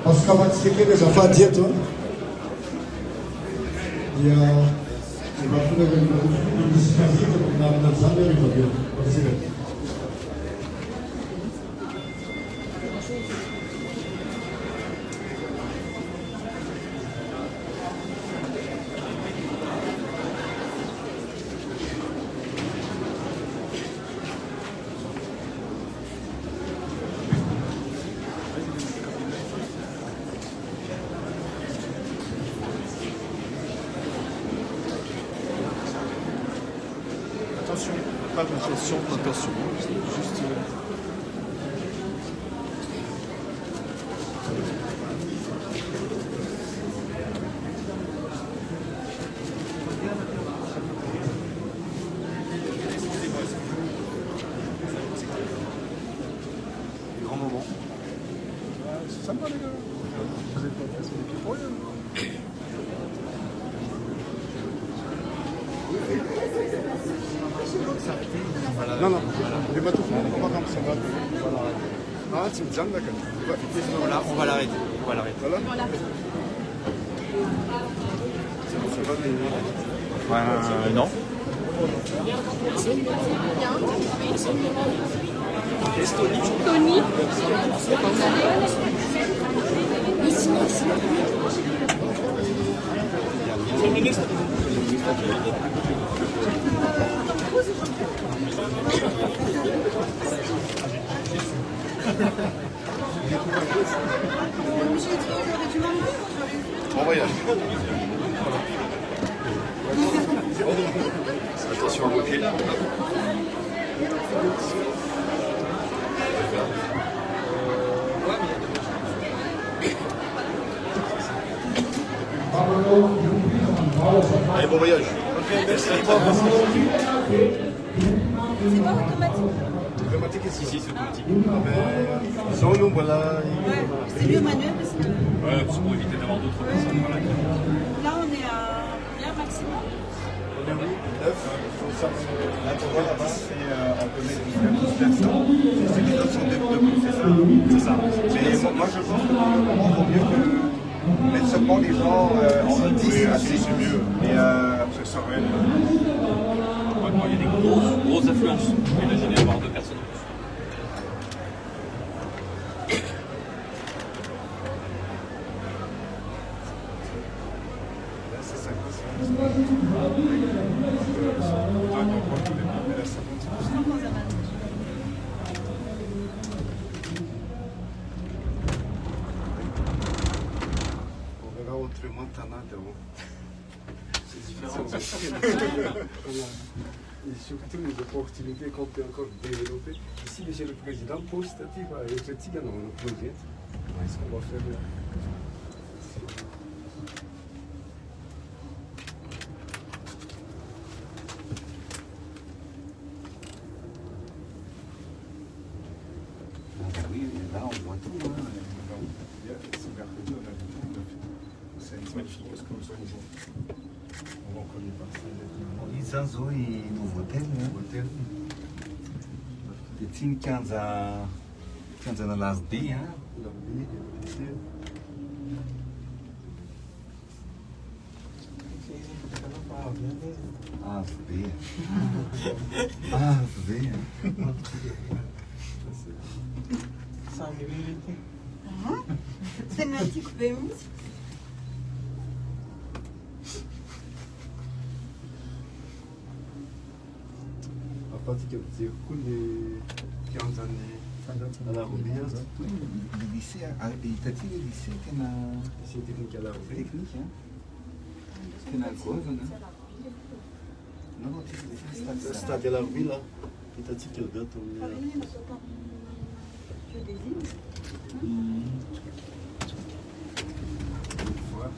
Oscar Matsike, já fazia, tu? E a Attention, pas de question, attention. Juste. Grand moment. C'est sympa les gars. Vous êtes pas cassé les pieds pour rien. Non, non, les bateaux on va comme ça. Ah, c'est bien d'accord. Voilà, on va l'arrêter. Voilà. C'est bon, Non. Tony. Bon voyage. Attention à vos pieds. Allez, bon voyage. C'est pas automatique. Automatique ici, c'est automatique. Mais solo, voilà. Ouais, c'est mieux manuel parce que Ouais, c'est pour éviter d'avoir d'autres personnes. Voilà. là on est à bien maximum. On est où 9. Là, tu vois, là-bas, on peut mettre 12 personnes. C'est les autres sont debout, c'est ça? C'est ça. Mais moi, je pense que pour le moment, il vaut mieux que mettre seulement les gens en 10. C'est mieux. Et ce serait. Il y a des grosses affluences. Imaginez avoir 2 personnes en plus. C'est ça. On verra autrement Tanada. C'est différent. Et surtout les opportunités qu'on peut encore développer. Ici, monsieur le président, positif à l'esthétique dans le projet. Est-ce qu'on va faire Oui, là on voit tout. C'est mercredi, on a vu tout. C'est magnifique parce qu'on on en connaît pas. Izazo i no hotel, né? Hotel. Dia tinha kianja na Las B, hein? La vie, ici. As B. As B. C'est un petit peu mieux. A parte que eu dizer, quando que anos ela roubia, Le lycée, il t'a dit le lycée, t'es na c'est technique à la roubia. technique, hein? T'es na coisa, né? Non, non, t'es Le stade de la roubia là, il t'a dit que le gars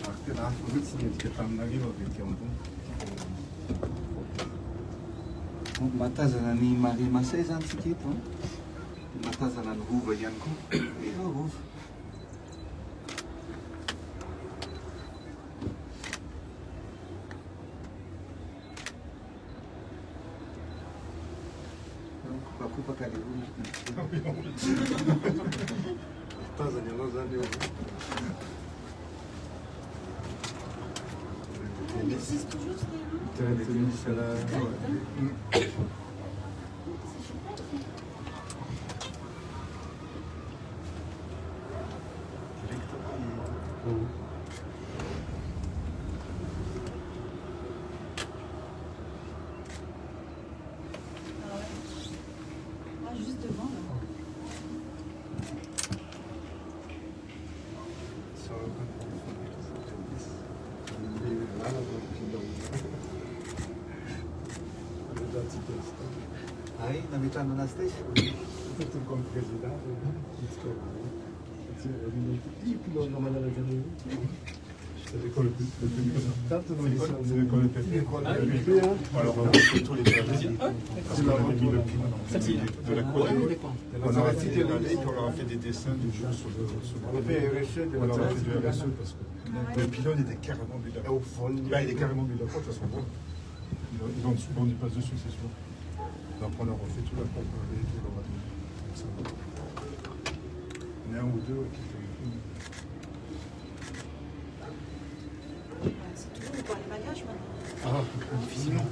Parte da Afro-Vicinha, que está na Riva, que é bom. Matazana ny Marie Massay zany tsika eto, matazana ny rova ihany koa. Efa rova. Kopakopaka le rova. Tazana ianao zany eo. il existe toujours ce terrain. Terrain de tennis à la... Ouais. Ah, juste devant là. Aí, namitano nas três? Tu como presidente, c'est l'école le plus c'est l'école le plus alors on a fait tous les présidents parce qu'on avait mis le prix de la Corée on a cité l'année on leur a fait des dessins du jour sur le on a fait du RSE parce que le pylône était carrément bu d'accord là il est carrément bu d'accord de toute façon ils vont souvent du passe dessus c'est sûr donc on a refait tout la pompe et tout leur a donné il y en a un ou deux qui fait C'est toujours pour les bagages maintenant. Ah, difficilement.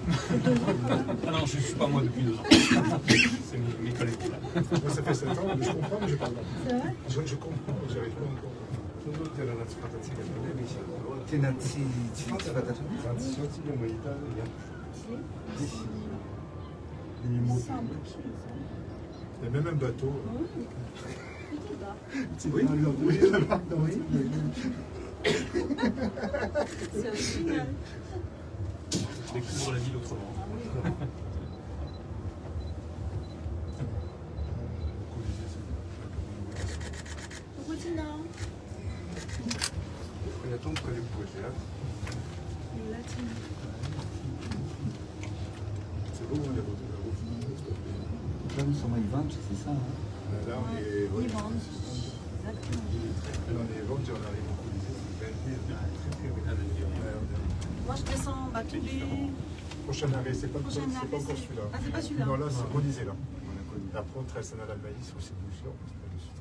Ah non, je ne suis pas moi depuis 2 ans. C'est mes collègues qui là. Moi, ça fait 7 ans, mais je comprends, mais je parle pas. C'est vrai? Je comprends, j'arrive pas encore. Il y a même un bateau. Oui, c'est original. Je découvre la ville autrement. Continent. Я том пролюбую, да? Latine. C'est beau, il y a beaucoup de routes. Là, nous sommes à Yvange, c'est ça, hein? Là, on est... Yvange. Exactement. Là, on est Yvange, on arrive au Colisée. Moi, je descends tous les... Prochain arrêt, c'est pas encore celui-là. Ah, c'est pas celui-là. Non, là, c'est Colisée, là. Après, on trace à la Maïs, ou c'est Boucher, on passe pas dessus.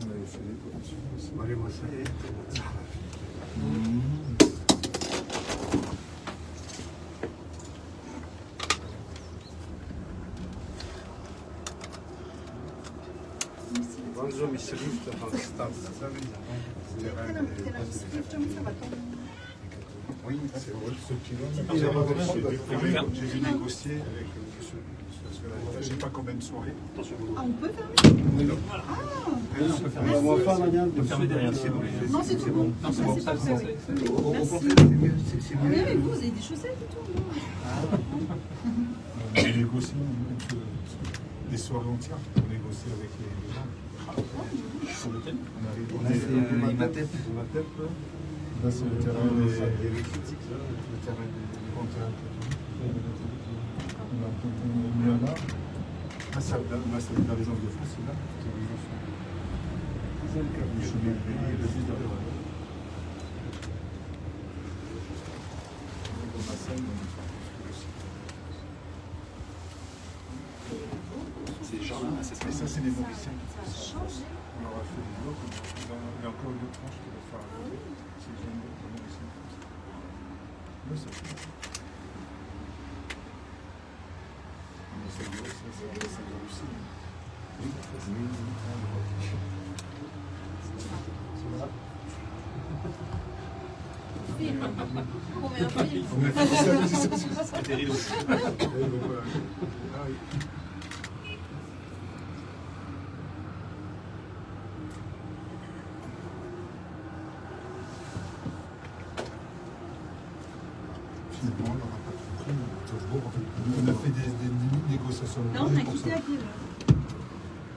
On avait fait des productions aussi. Allez, moi, ça y est. Bonjour, Michel Rift, oui, c'est vrai, ce pylône. J'ai dû négocier avec monsieur. Je ne sais pas combien de soirées. Ah, on peut fermer? Voilà. Ah, on peut fermer. On peut fermer derrière. non, c'est tout bon. Non, c'est bon, ça, parfait, c'est oui. Merci. Mais avec vous, vous avez des chaussettes et tout, On a négocié des soirées entières. On négocie avec les gens. On arrive. Imatep. Là, c'est le terrain des critiques, le terrain des compteurs. Il y en a. Là, c'est dans les Andes de France, c'est là. C'est le chemin de Bélier, le fils de ces gens-là, c'est ça. Et ça, c'est des Mauriciens. Ça a changé. On leur a fait des blocs. Il y a encore une autre tranche qui va faire. C'est des Mauriciens. Oui, ça fait. C'est bien aussi. On met un film. C'est terrible aussi. Finalement, on n'aura pas tout pris. On a fait des négociations. Là, on a quitté à pied,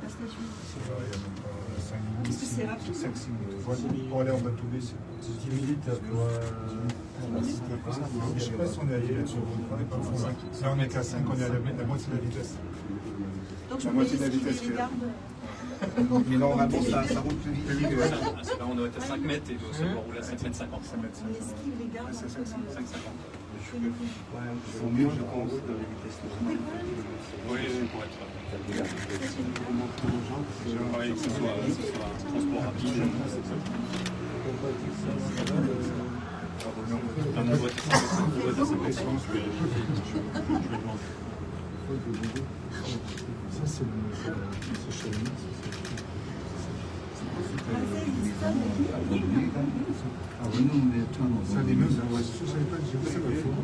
la station. Il y a même pas 5 minutes. Est-ce que c'est rapide? 5-6 minutes. Pour aller en bateau B, c'est 10 minutes. Je ne sais pas si on est allé là-dessus. Là, on est à 5, on est à la moitié de la vitesse. Donc, je La me moitié de la esquive vitesse les que- gardes. Mais normalement, ça roule plus vite. On doit être à 5 mètres et ça doit rouler à 5 mètres 50. On esquive les gardes un peu dans le... 5,50. Ils sont mieux, je pense, dans les vitesses normales. Oui, pour être. J'aimerais que ce soit un transport rapide. Dans ma boîte à 5 pression, je vais demander. Ça, c'est chez nous. Ça a des meubles, je ne savais pas, j'ai vu ça l'autre fois.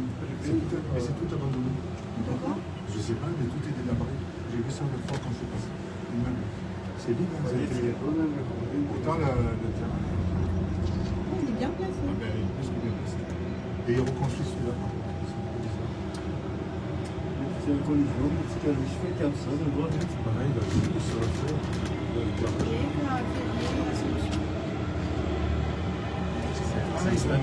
Mais c'est tout abandonné. Je ne sais pas, mais tout est délabré. J'ai vu ça l'autre fois quand je suis passé. Les meubles. C'est vide, ça a été. Pourtant, le terrain. Il est bien placé. Ah ben, il est plus que bien placé. Et ils reconstruisent celui-là, par contre. C'est un peu bizarre. C'est un collision, c'est un cheveu comme ça, le droit de. C'est pareil, là, ça va faire. Ça, il se lave.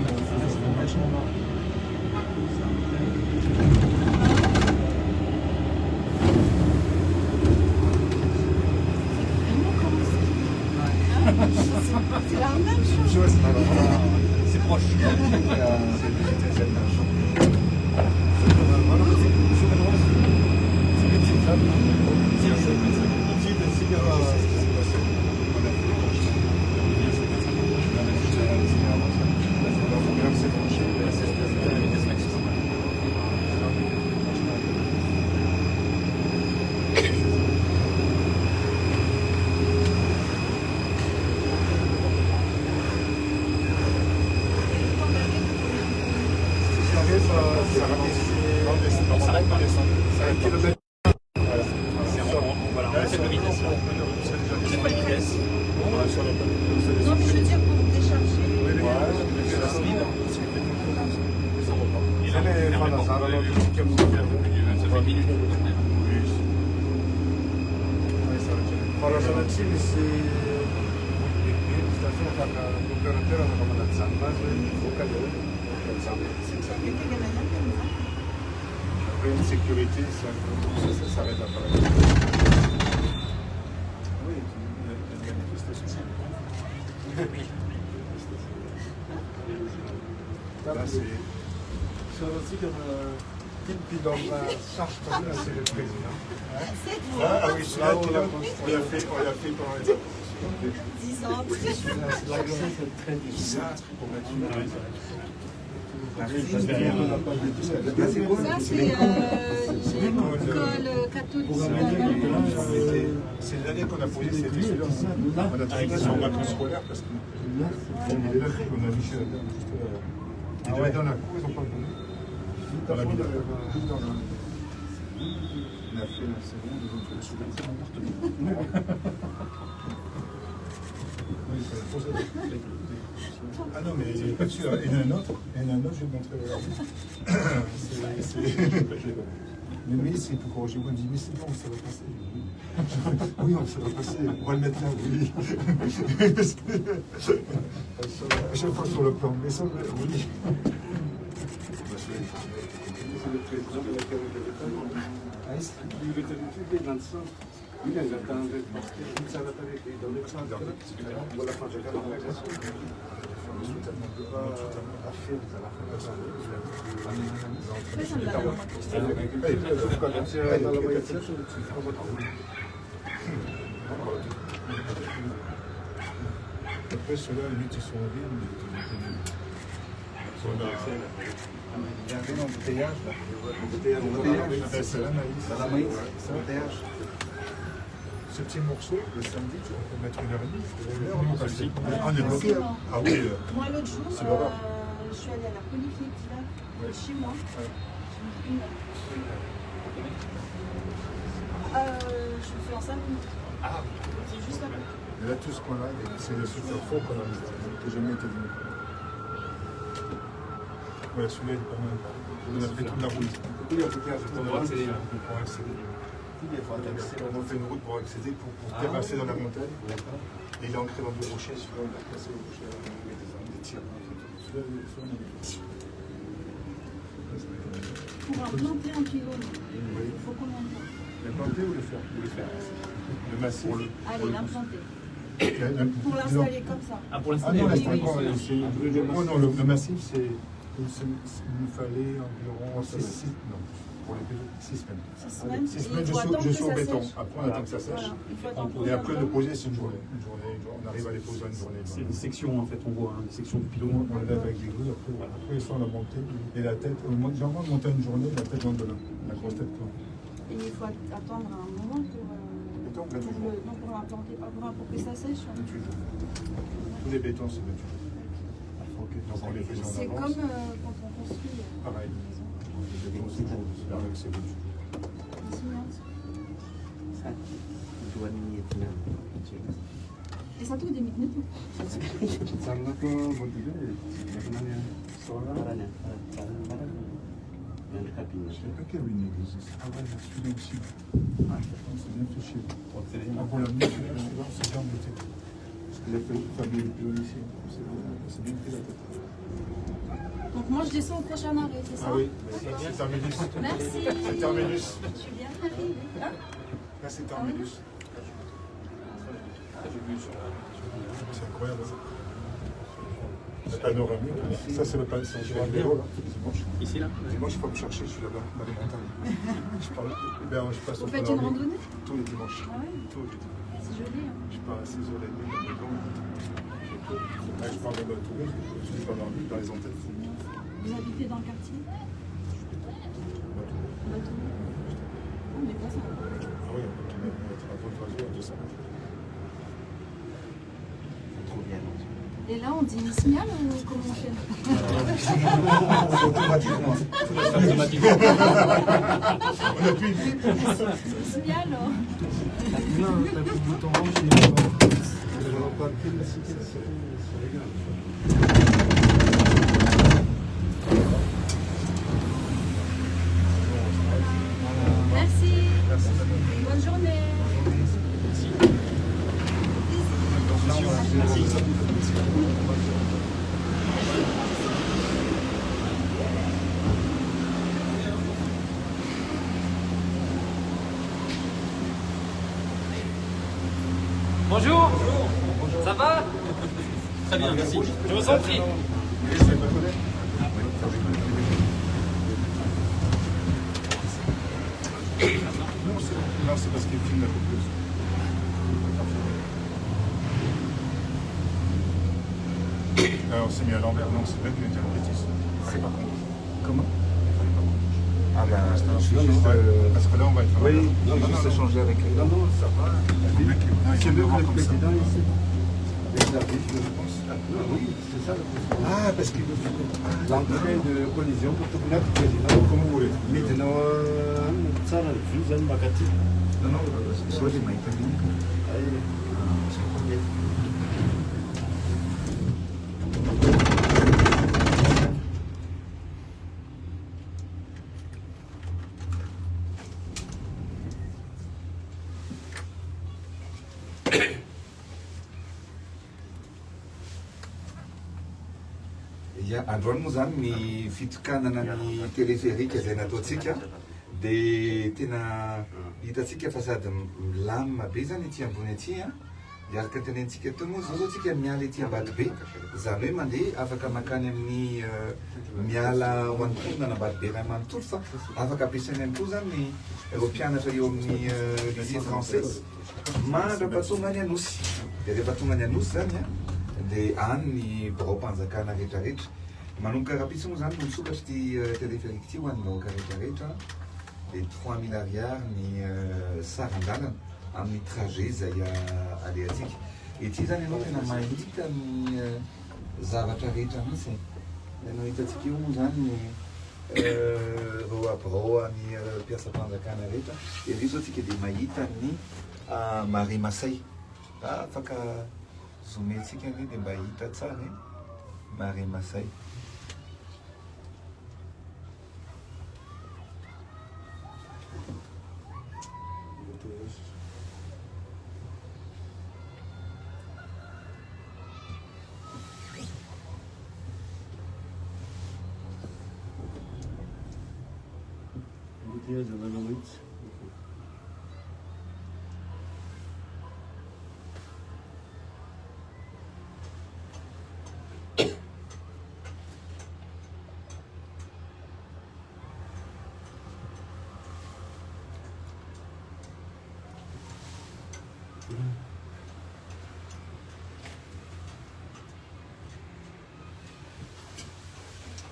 C'est la même chose. C'est proche. Non, mais je veux dire pour décharger. Allora, sono insieme se stazione fatta l'operazione hanno come la zampa, après une sécurité, ça s'arrête à Paris. Oui, il y a des manifestations. Là, c'est... Sono aussi puis dans ma charge, c'est le président. Ah oui, là, on l'a fait pendant les vacances. 10 ans après. L'accès, c'est très difficile. Ça, c'est l'école catholique. C'est l'année qu'on a posé cette études. On a travaillé sur vacances scolaires parce qu'on a mis chez la dame juste là. Ils devaient dans la cour, ils n'ont pas donné. Dans la ville. On a fait la seconde, ils ont fait le soudain, c'est mon appartement. Oui, il fallait poser la Ah non, mais il n'y a pas de celui-là. Il y en a un autre, je vais vous montrer aujourd'hui. Mais oui, c'est pour corriger. Moi, je dis, mais c'est bon, ça va passer. Oui, ça va passer. On va le mettre là, oui. À chaque fois sur le plan. Mais ça, oui. C'est le président de la après, ceux-là, limite, ils sont en ville, mais il y a un embouteillage là. C'est la maïs. C'est la maïs. C'est l'embouteillage. Ce petit morceau, le samedi, tu peux mettre 1h30. On est bloqué. Ah oui. Moi, l'autre jour, je suis allée à la polyclinique chez moi. Je le fais en 5 minutes. Ah. C'est juste après. Et là, tout ce qu'on a, c'est le super fort qu'on a mis, que j'ai mis à Tadine. Voilà, celui-là, il est pas mal. On a fait toute la route. Oui, en tout cas, pour accéder. On a fait une route pour accéder, pour terrasser dans la montagne. Et il est entré dans deux rochers, celui-là, on a cassé les rochers, on a mis des tirs. Pour implanter un pylône, il faut combien de temps? L'implanter ou le faire? Le masser. Allez, l'implanter. Pour l'installer comme ça. Ah, pour l'installer, ah non, l'installer, le massif, Il nous fallait environ 6 non, pour les bétons, 6 semaines. 6 semaines. 6 semaines, Et il faut attendre je que suis au ça béton. sèche. Après, on attend que ça sèche. Voilà. Il faut attendre Et après, combien le de poser, c'est une journée. On arrive à les poser en une journée. C'est des sections en fait, on voit, hein, des sections du pylône. On les lève avec des grilles, après, ça, on l'a monté. Et la tête, généralement, on monte une journée, la tête dans de la grosse tête. Quoi. Et il faut attendre un moment pour que ça sèche. Tous les bétons, c'est 28 jours. Donc on les faisait en avance. C'est comme quand on construit Pareil. une maison. Les bétons, c'est toujours, c'est pareil, c'est 28 jours. Et ça tout des minutes. Je ne sais pas qu'il y avait une église. Ah ouais, celui-là aussi. C'est bien touché. Ah, pour la nuit, celui-là, c'est bien embêté. Parce qu'il a fait le pylône ici. C'est bien pris la tête. Donc moi je descends au prochain arrêt, c'est ça? Ah oui, c'est terminus. Merci. C'est terminus. Je suis bien arrivée. Hein? Là, c'est terminus. C'est incroyable. Le panoramique, ça c'est le panoramique. Ici là. Dimanche, il faut me chercher, je suis là-bas, dans les montagnes. Je passe au Vous faites une panoramique randonnée? tous les dimanches. Ah ouais? Tous les dimanches. C'est joli. Hein? Je pars à 6h30 dans les gants. Là, je parle de la touriste, je suis dans les antennes. Vous habitez dans le quartier? Bâtonnet. On est pas ça. Ah oui, on va être à votre oiseau à 200 mètres. Trop bien. Et là on dit une signal ou comment on fait? Automatiquement. On appuie vite. C'est une signal. Non, t'as plus de bouton rouge, je ne vois pas le pied de la cité, c'est légal. Merci. Bonne journée. Bonjour. Ça va? Très bien, merci. Je vous en prie. Non, c'est parce qu'il filme un peu plus. Alors, c'est mis à l'envers, non, c'est vrai qu'il était en bêtise. C'est pas con. Comment? Ah ben, c'est juste... Parce que là, on va être... Oui, non, juste échanger avec eux. Non, non, ça va. C'est mieux que le président ici. Oui, c'est ça. Ah, parce qu'il veut l'entrée de collision pour tout le monde. Comme vous voulez. Maintenant, ça, le Makati. Non, non, c'est soit des mains. Ya androany moa zany ny fitokanana ny téléphérique zay nataotsika dia tena hitatsika fa sady milamina be zany ety ambony aty a dia araka tenentsika teo moa zao tsika miala ety ambady be zany hoe mandeha afaka makany amin'ny miala ho an'ny mponina ambady be raha manontolo fa afaka ampiasaina ihany koa zany ny ireo mpianatra eo amin'ny lycée français mandrapa tonga any anosy dia rehefa tonga any anosy zany a dia any ny borao-mpanjakana rehetrarehetra manomboka rahapisy moa zany misokatra ty téléphérique ty ho an'ny vahoaka rehetrarehetra dia 3000 ariary ny saran-dalana amin'ny trajet zay aleantsika ety zany ianao tena mahita ny zavatra rehetra mihitsy ianao hitantsika io moa zany ny reo abrao ny mpiasa-mpanjakana rehetra dia ry zao tsika dia mahita ny Marie Masay afaka zomentsika ny dia mba hita tsara Marie Masay.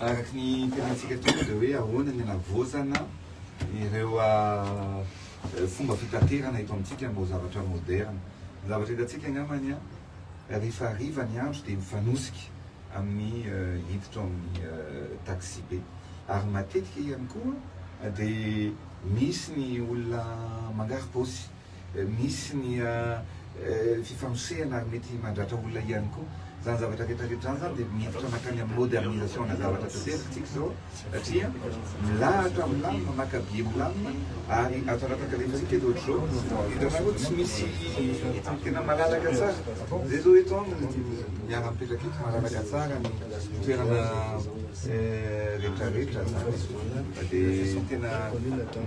Araka ny tenantsika tonga dia hoe ahoana ny anavozana ireo fomba fitaterana eto amintsika mbo zavatra moderne. Zavatra hitantsika angambany rehefa hariva ny andro dia mifanosika amin'ny hiditra amin'ny taxi be. Ary matetika ihany koa dia misy ny olona mangary paosy, misy ny fifanosehana ary mety mandratra olona ihany koa. Zany zavatra rehetrarehetra zany dia miditra makany amin'ny modernisation na zavatra tanteraka zao satria milahatra milamina makabe milamina ary atarataka rehefatsika eto ohatr'izao hitanao tsy misy tena malalaka tsara zay zao eto miara mipetraka eto malalaka tsara ny toerana rehetrarehetra zany dia tena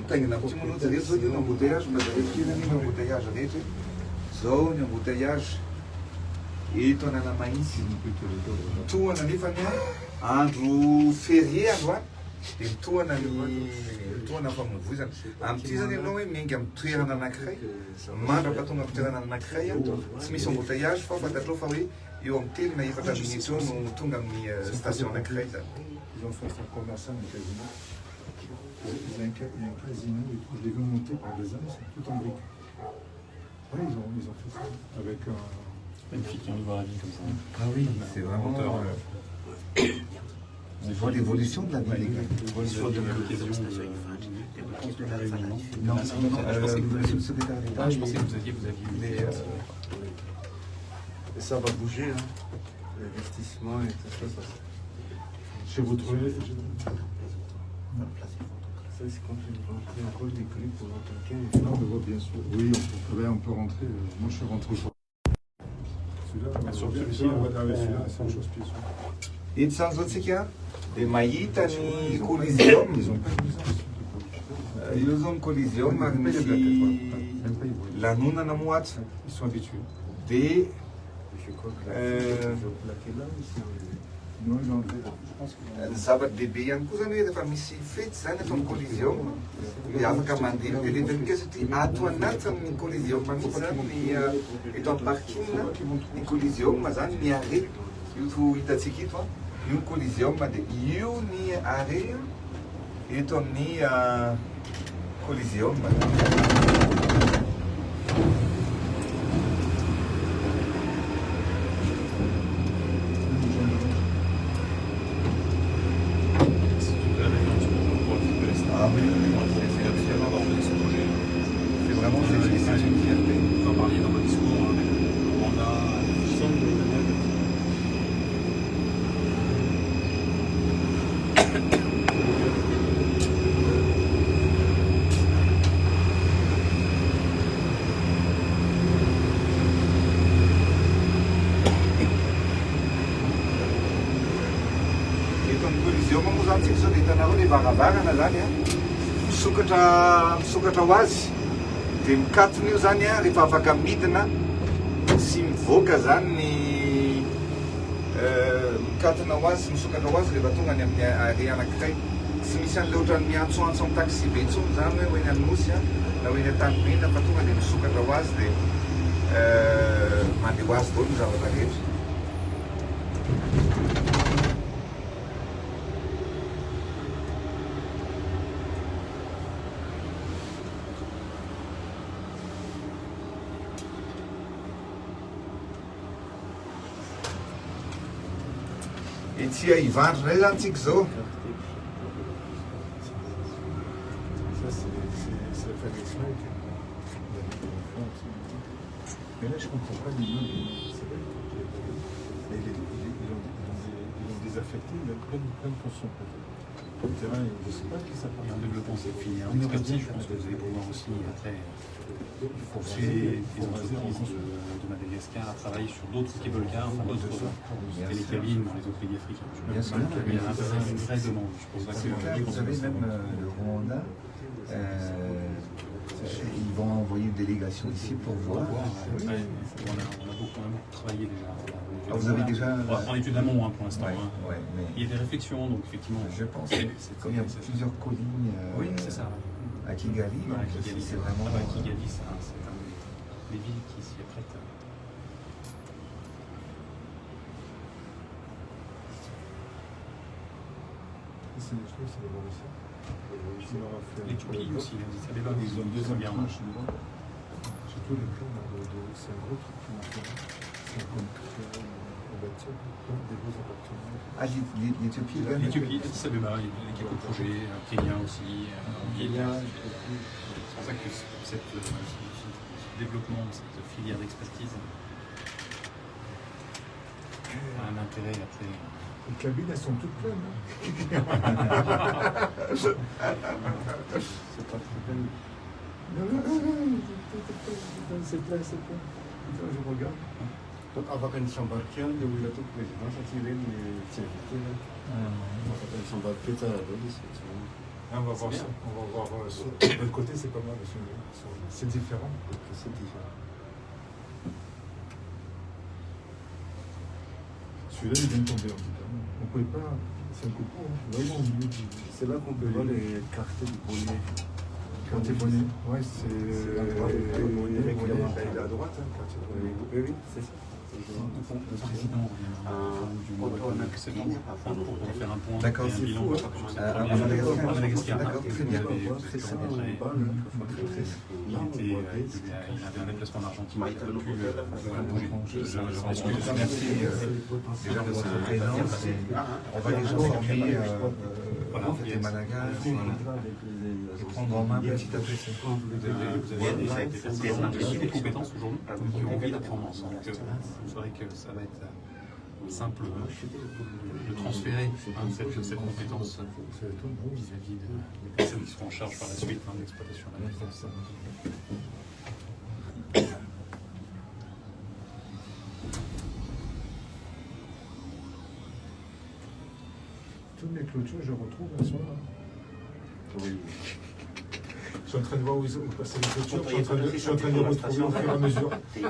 mitaingina amintsy moa aloha rehetra zao ny embouteillage mba zarefirany ny embouteillage rehetra zao ny embouteillage eto Analamahitsy mitohana nefany andro ferie androany dia mitohana famovoizana amin'ity zany ianao hoe miainga amin'ny toerana anankiray mandrapatonga amin'ny toerana anankiray tsy misy embouteillage fa fantatrao fa hoe eo amin'ny telo na efatra minitra eo no tonga amin'ny station anankiray zany. Ils ont fait un commerçant au casino. Il y a un casino, je l'ai vu monter par des hommes, c'est tout en briques. Oui, ils ont fait ça avec un... Magnifique de voir la vie comme ça. Ah oui, c'est vraiment... On voit l'évolution de la ville. Sur de l'occasion de la réunion. Non, je pensais que vous je pensais que vous aviez eu Et ça va bouger, hein. L'investissement et tout ça. Chez vous trouvez Ça, c'est quand tu rentrer encore des clés pour l'entretien. Non, mais bien sûr. Oui, on peut rentrer. Moi, je suis rentré pour... Celui-là, c'est une chose pire. Eto zany zao tsika dia mahita ny coliseum io zao ny coliseum ary misy lanonana moatsy dia ny zava-dehibe ihany koa zany hoe rehefa misy fety zany eto amin'ny coliseum dia afaka mandeha lelevenika satria ato anatin'ny coliseum mihitsy zany ny eto amin'ny parking ny coliseum zany ny arrêt io hitantsika eto io coliseum dia io ny arrêt eto amin'ny coliseum. Varavarana zany misokatra ho azy dia mikatona io zany rehefa afaka midina sy mivoaka zany ny mikatona ho azy misokatra ho azy rehefa tonga any amin'ny arrêt anankiray tsy misy an'ilay ohatrany miantsoantso amin'ny taxi be intsony zany hoe hoeny Anosy na hoeny Antanimena fa tonga dia misokatra ho azy dia mandeha ho azy daholo ny zavatra rehetra. Ety Ivandro ndray zany tsika zao. Ça, c'est la famille Smike. Mais là, je comprends pas l'immeuble. C'est vrai. Ils ont désaffecté, il y a plein de fonctions. Le terrain, je ne sais pas qui ça parle. En développement, c'est fini. En expertise, je pense que vous allez pouvoir aussi après forcer les entreprises de Madagascar à travailler sur d'autres Kebolka, enfin d'autres télécabines dans les autres pays africains. Bien sûr, il y a une vraie demande. Je pense que vous savez, même le Rwanda, ils vont envoyer une délégation ici pour voir. On a beaucoup travaillé déjà. Ah, vous avez déjà... En étude d'amont pour l'instant. Ouais, mais... Il y a des réflexions, donc effectivement. Je pense qu'il y a plusieurs collines oui, c'est ça. À Kigali. C'est vraiment... Kigali, c'est des villes qui s'y apprêtent. c'est des choses, c'est les Mauriciens. Les Tupis aussi, ils ont deux plans chez nous. Surtout les plans, c'est un gros truc qui m'a fait. C'est un peu on bâtit des beaux appartements. Ah, l'Éthiopie, là. L'Éthiopie, Addis Abeba, il y a quelques projets, Kenya aussi. Kenya, c'est pour ça que ce développement, cette filière d'expertise a un intérêt après. Les cabines, elles sont toutes pleines. C'est pas très plein. C'est plein, c'est plein. Je regarde. Avant qu'on s'embarque, on a eu la toute présidence à tirer les activités. Avant qu'on s'embarque, ça a donné. On va voir ça. On va voir ça. De l'autre côté, c'est pas mal. C'est différent. C'est différent. Celui-là, il vient de tomber en tout cas. On ne pouvait pas. C'est un coup de poing. C'est là qu'on peut voir les cartes du bonnet. Quartier Bonnet. Ouais, c'est. La droite. Il est à droite, quartier Bonnet. Oui, c'est ça. Le président du mois de septembre pour faire un point. D'accord, c'est fou. À Madagascar. D'accord, très bien. Il avait un déplacement en Argentine. Il n'a pu bouger. Je remercie déjà de votre présence. On va les informer des Madagascar et prendre en main petit à petit. Vous avez des personnes de compétences aujourd'hui qui ont envie d'apprendre ensemble. C'est vrai que ça va être simple de transférer cette compétence vis-à-vis des personnes qui seront en charge par la suite de l'exploitation de la maison. Toutes les clôtures, je retrouve, elles sont là. Oui. Je suis en train de voir où passer les clôtures, je suis en train de les retrouver au fur et à mesure. Et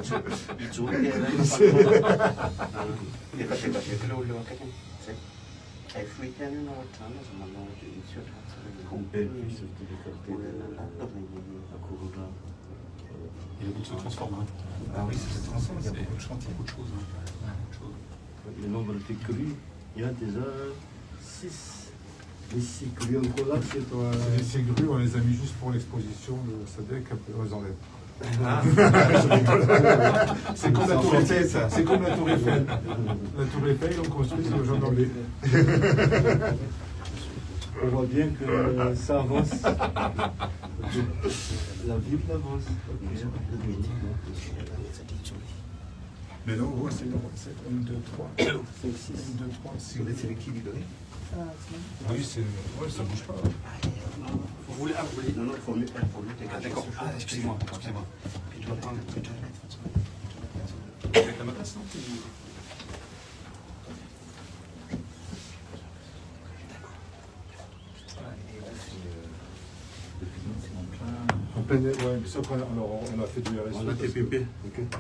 le bout se transforme. Ah oui, ça se transforme, il y a beaucoup de chantiers. Beaucoup de choses. Le nombre de crues, il y a déjà 6. Les 6 crues encore là, c'est toi. Ces grues, on les a mis juste pour l'exposition de SADEC, après on les enlève. Ah. C'est comme la Tour Eiffel, ça. C'est comme la Tour Eiffel. La Tour Eiffel, on construit sur le genre d'anglais. On voit bien que ça avance. La ville avance. Mais non, ouais, c'est 1, 2, 3, 5, 6, 1, 2, 3, 6. C'est l'équilibre. Oui, ouais, ça bouge pas. Vous voulez non, non, il faut mieux. D'accord. Ah, excusez-moi. Puis je dois prendre. Tu es à ma place, non? Ouais, mais ça, on a fait du RSE. On a TPP.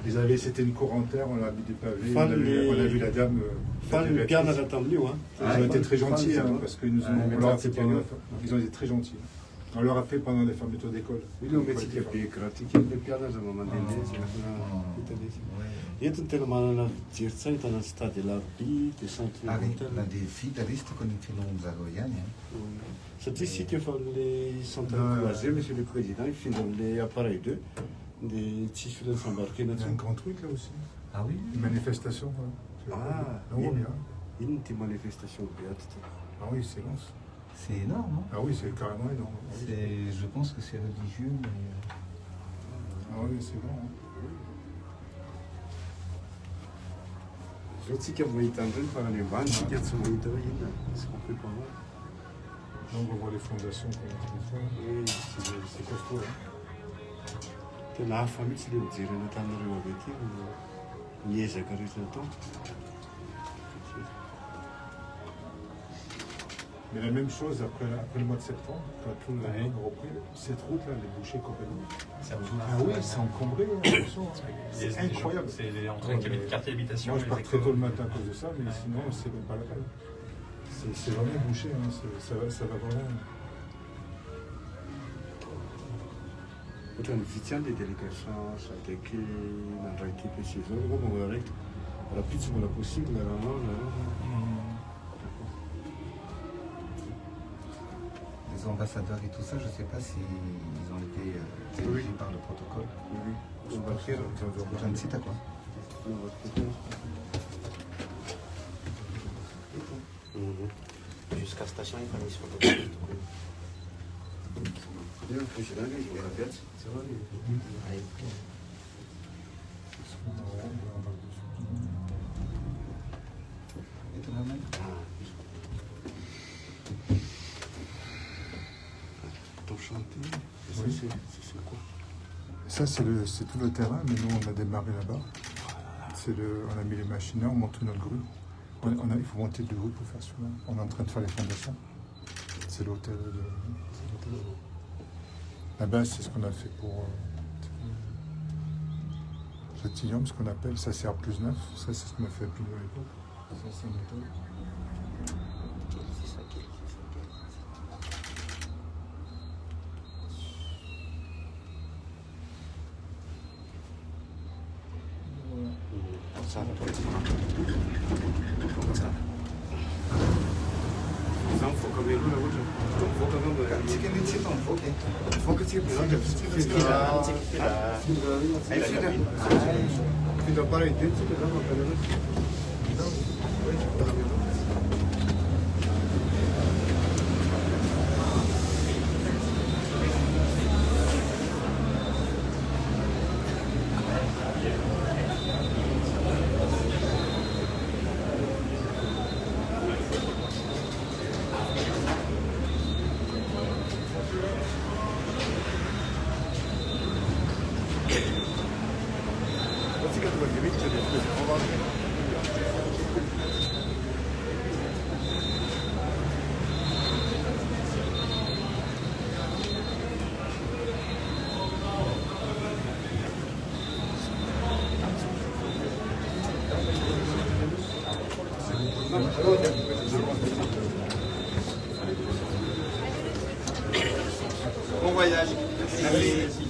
Ils avaient, c'était une cour en terre, on a mis des pavés, on a vu la dame. Bien à l'attendu, hein. Ils ont été très gentils, parce qu'ils nous ont. Ils ont été très gentils. On leur a fait pendant les fermetures d'école. Oui, on met des pieds gratuits, des pieds à un moment donné. E entra manana fijery hitana stade larbi dia centre na dia fitarista quando finonjaro ihany satria sika efa amin'le centre croisé monsieur le président ifindra amin'le appareil 2 dia tsisy filansambarikena Il y a un grand truc là aussi. Ah oui, une manifestation. Ino ty manifestation be ato ty. Ah oui, c'est long. C'est énorme. Ah oui, c'est carrément énorme. Je pense que c'est religieux, mais. Ah oui, c'est long. Zao tsika mahita an'ireny fa any ambany tsika tsy mahita hoe inona sy qu'on peut pas voir. Donc on voit les fondations qu'on a fait. Oui, c'est costaud. Tena hafa mihitsy le mijery anatan'ireo avy aty miezaka rehetra natao. Mais la même chose après le mois de septembre, quand tout le monde a repris, cette route-là, elle est bouchée complètement. Ah oui, c'est encombré. C'est incroyable. C'est les entrées quartier habitation. Moi, je pars très tôt le matin à cause de ça, mais sinon, c'est même pas la peine. C'est vraiment bouché, hein. Ça va vraiment. Ohatrany vitsy ihany le délégation SADC nandray TPC zao moa mbola raiky raha pitsy mbola possible raha nao les ambassadeurs et tout ça, je ne sais pas s'ils ont été dirigés par le protocole. Oui. Je ne sais pas quoi. Jusqu'à station, il fallait se photographier. Ton chantier, c'est quoi? Ça, c'est tout le terrain, mais nous, on a démarré là-bas. On a mis les machines là, on monte notre grue. Il faut monter de grue pour faire cela. On est en train de faire les fondations. C'est l'hôtel de... Là-bas, c'est ce qu'on a fait pour Châtillon, ce qu'on appelle, ça c'est R+9. Ça, c'est ce qu'on a fait à Pinot à l'époque. Ça, c'est un hôtel. Bon voyage. Merci.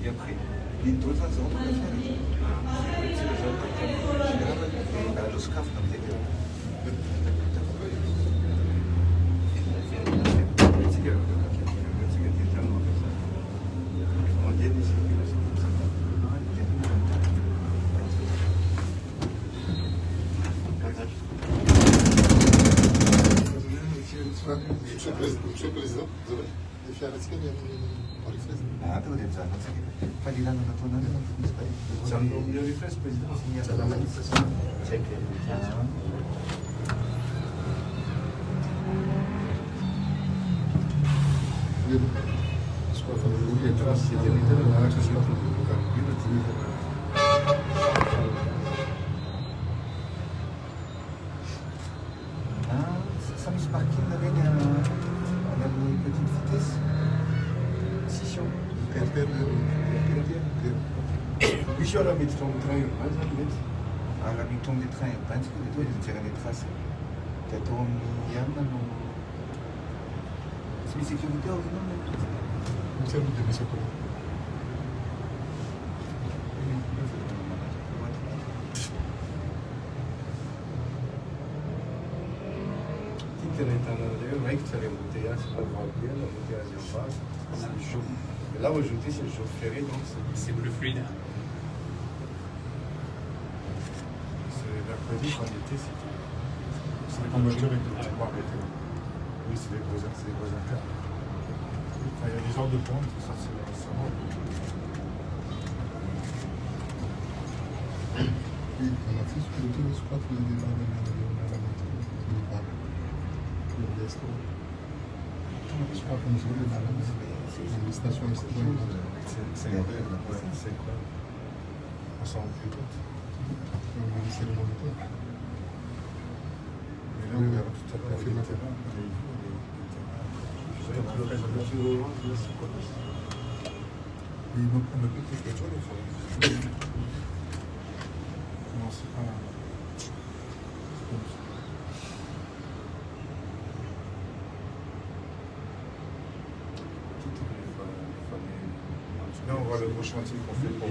Et après, les deux ans, on va faire. Le SCAF, Monsieur le Président, vous avez fait un risque pour les fraises. Ah, tu veux dire, il fallait là, nous attendons, C'est un nombre de fraises, Président. C'est la manifestation. C'est que Ça me parking avec une petite vitesse. Scission. Oui, je la mettre ton train, Ah, la mitton des trains, parce que les deux, ils tirent les traces. Peut-être on y a maintenant. C'est une sécurité ou non? C'est une de mes secours. Est en vrai que tu as les embouteillages, on voit bien l'embouteillage en face, c'est le jour. Et là, aujourd'hui, c'est le jour férié, donc c'est plus fluide. C'est mercredi, quand on était, c'est des convoitures avec des petits bars arrêtés. Oui, c'est des gros internes. Enfin, il y a des ordres de pointe, ça c'est va. Oui, on a fait ce que je crois que les débats je crois qu'on nous a Une station ici. C'est incroyable. Ouais, c'est incroyable. On s'en rend plus compte. C'est le monde. Mais là, on verra tout à l'heure les terrains. On ne peut plus que toi, les fois. Non, c'est pas. Là, on voit le gros chantier qu'on fait pour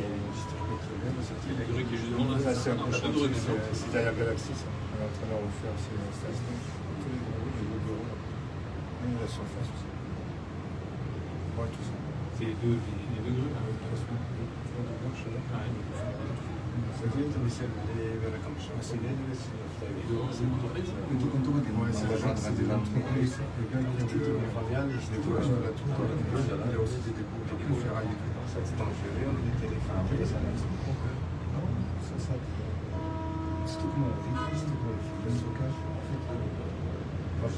La grue qui est juste devant là, c'est un gros chantier, c'est derrière Galaxy, ça. On est en train de refaire ces stations. Tous les gros bureaux, là. Et la surface aussi. Ouais, tout ça. C'est les deux grues là. C'est la junte, c'est des entreprises. Le gars qui a la tour, il y a aussi des dépôts ferrailles. Ça, c'est dangereux, on est des téléphones. C'est tout comment on vit, c'est tout le stockage. En fait,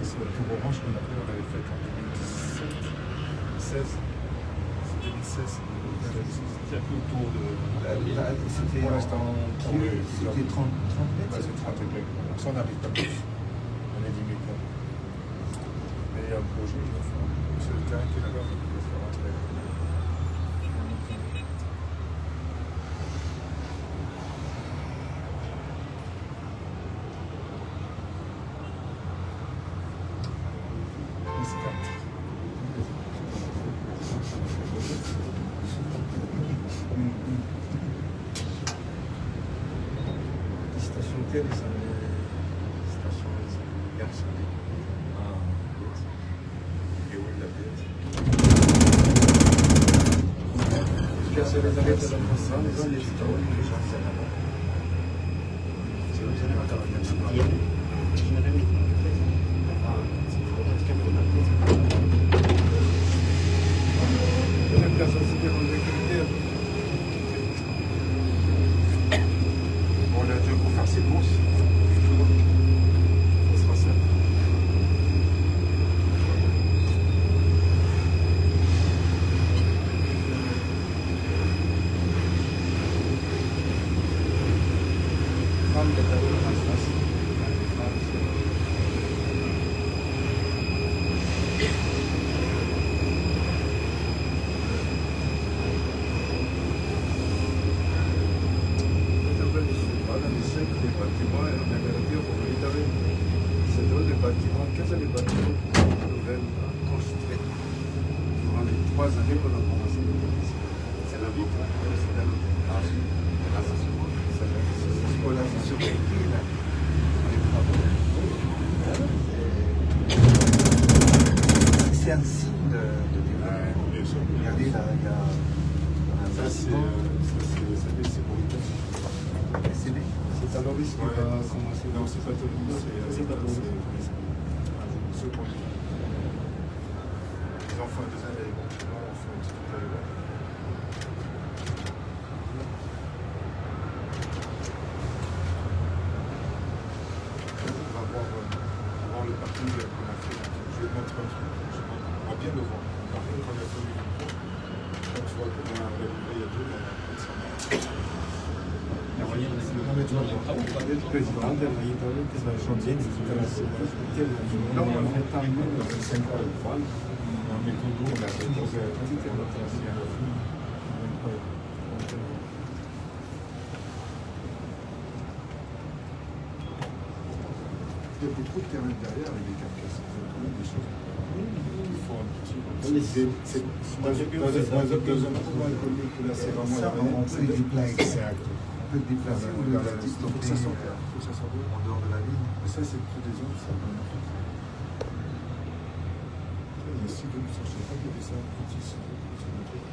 c'est la tour orange qu'on avait faite en 2016. C'est 2016. C'est autour de. C'était pour l'instant, c'était 30 mètres. C'est 30 mètres. Ça, on n'arrive pas plus. On est 10 mètres. Mais il y a un projet, c'est le terrain qui est là-bas, il va faire rentrer. Les stations télé, ça les stations garçonnées. Et où est la bête? Casser les arrêts de la façade, les gens, les gens, c'est comme ça, les matériaux. On a Dieu pour faire ses courses. Ça sera ça. C'est un signe de développement. Regardez là, il y a un bâtiment. C'est à Loris qui va commencer. Non, c'est pas Loris, c'est ceux qui ont les enfants et des années, on fait un petit peu là. On va voir le parking qu'on a fait. Je vais te montrer un truc. On va bien le voir. Par contre, quand on a fait le micro, quand tu vois qu'on a réalisé il y a 2 ans, il président del Ayuntamiento de la chantier de la sécurité. Là, on va le mettre dans 5 ans. On met tout le monde à tout il y a beaucoup de terrain derrière avec des carcasses. Des choses. Il faut un petit peu. C'est dans un endroit inconnu que là, c'est vraiment Ça, on peut déplacer. Exact. On peut déplacer ou le stocker en dehors de la ville. Mais ça, c'est tous des hommes, ça. Mais si vous ne cherchez pas que ça, petit, c'est un truc.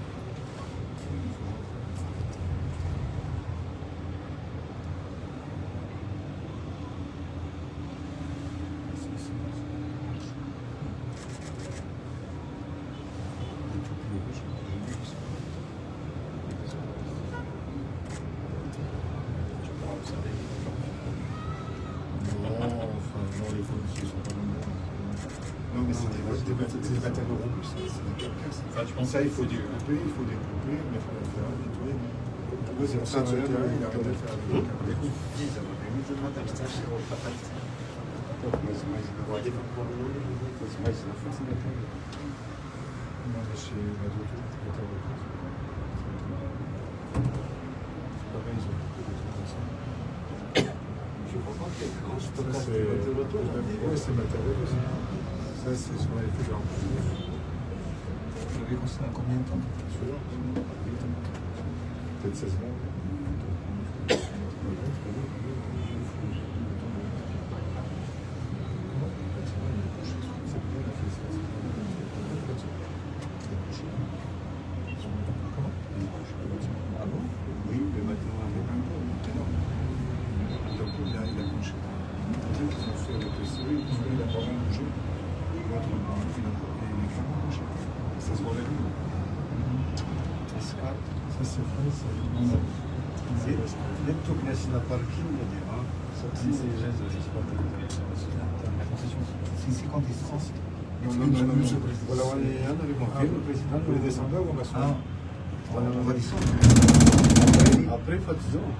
c'est des matériaux robustes. Ça, il faut découper, mettre à l'intérieur, nettoyer. C'est pour ça que il arrête de faire avec c'est matériel aussi. Ça, c'est sur les feux. Vous l'avez construit en combien de temps? Peut-être 16 mois. C'est quand ils sont. Voilà, on est descendre là ou on va descendre? On va descendre. Après, il faut descendre.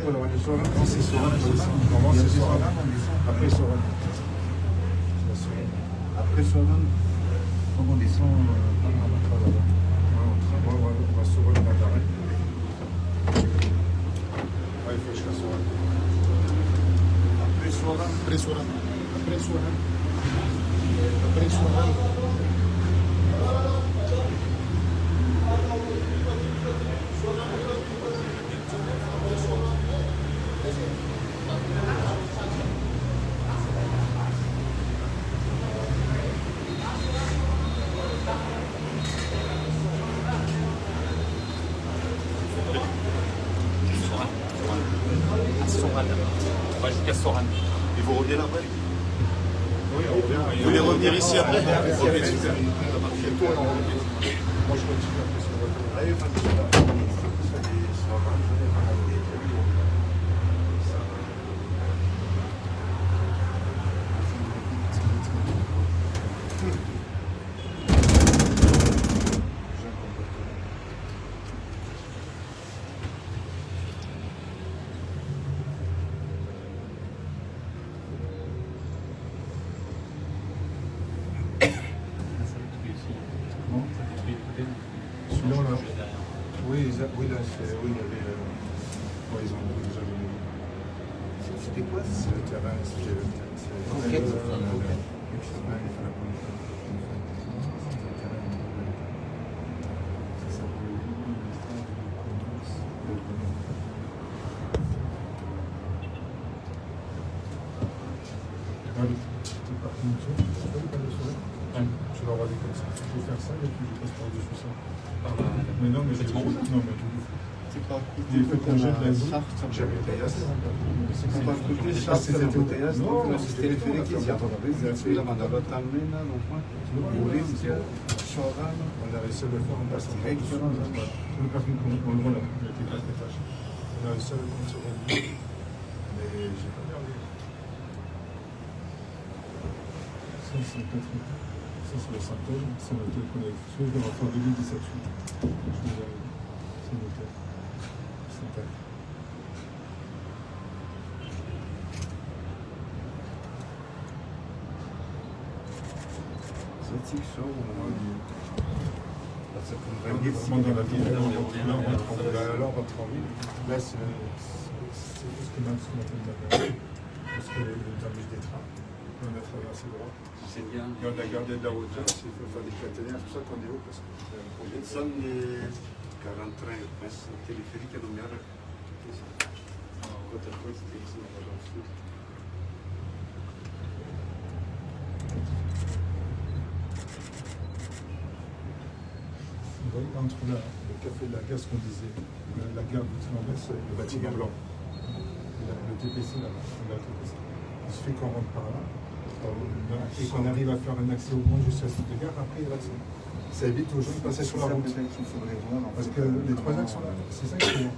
Voilà, on est sur là. C'est sur là, normalement c'est sur là. Après, sur là. Après, sur là. Donc on descend on va sur le matériel. Ouais, il faut que je fasse sur là. Après, sur là. Après, sur là. Après, sur là. Après, sur là. On va jusqu'à Soran. Et vous revenez là après? Oui, on revient. Vous voulez revenir ici après? Moi, je continue après sur le retour. Allez, oui, là, oui, il y avait. Ils ont. C'était quoi? C'est le terrain. Conquête. Je leur ai dit comme ça. Il faut faire ça et puis je passe par-dessus ça. Mais non, mais c'est bon. Non, mais c'est pas il faut qu'on jette la zone. J'avais taillasse. C'est pas côté charte, c'était au taillasse. Non, c'était les félix qui s'y attendaient. Ils avaient fait la mandalote almena, non point. On avait réussi à le faire en passant. Le parking qu'on le voit là, il était 4 étages. On a réussi à le prendre sur le mais j'ai pas regardé. Ça, c'est le 4 étages. Ça, c'est le symptôme. C'est noté qu'on a fait. Je vais faire 2017. C'est noté. C'est vraiment dans la ville. Là, on rentre en ville. Là, c'est ce qu'on appelle la gare. Parce que le terminus des trains, on a traversé droit. Et on a gardé de la hauteur. Il faut faire des caténaires. C'est pour ça qu'on est haut. Parce que c'est un projet. Sono 40 treni, penso, teleferiche non mi hanno quattro cose che sono Vous voyez, entre là, le café de la gare, ce qu'on disait, la gare du Trinambès, le bâtiment blanc. Le TPC là, il se fait qu'on rentre par là, et qu'on arrive à faire un accès au monde jusqu'à cette gare, après il va descendre. Ça évite aux gens de passer sur la route. Parce que les trois axes sont là, c'est ça qui est bon.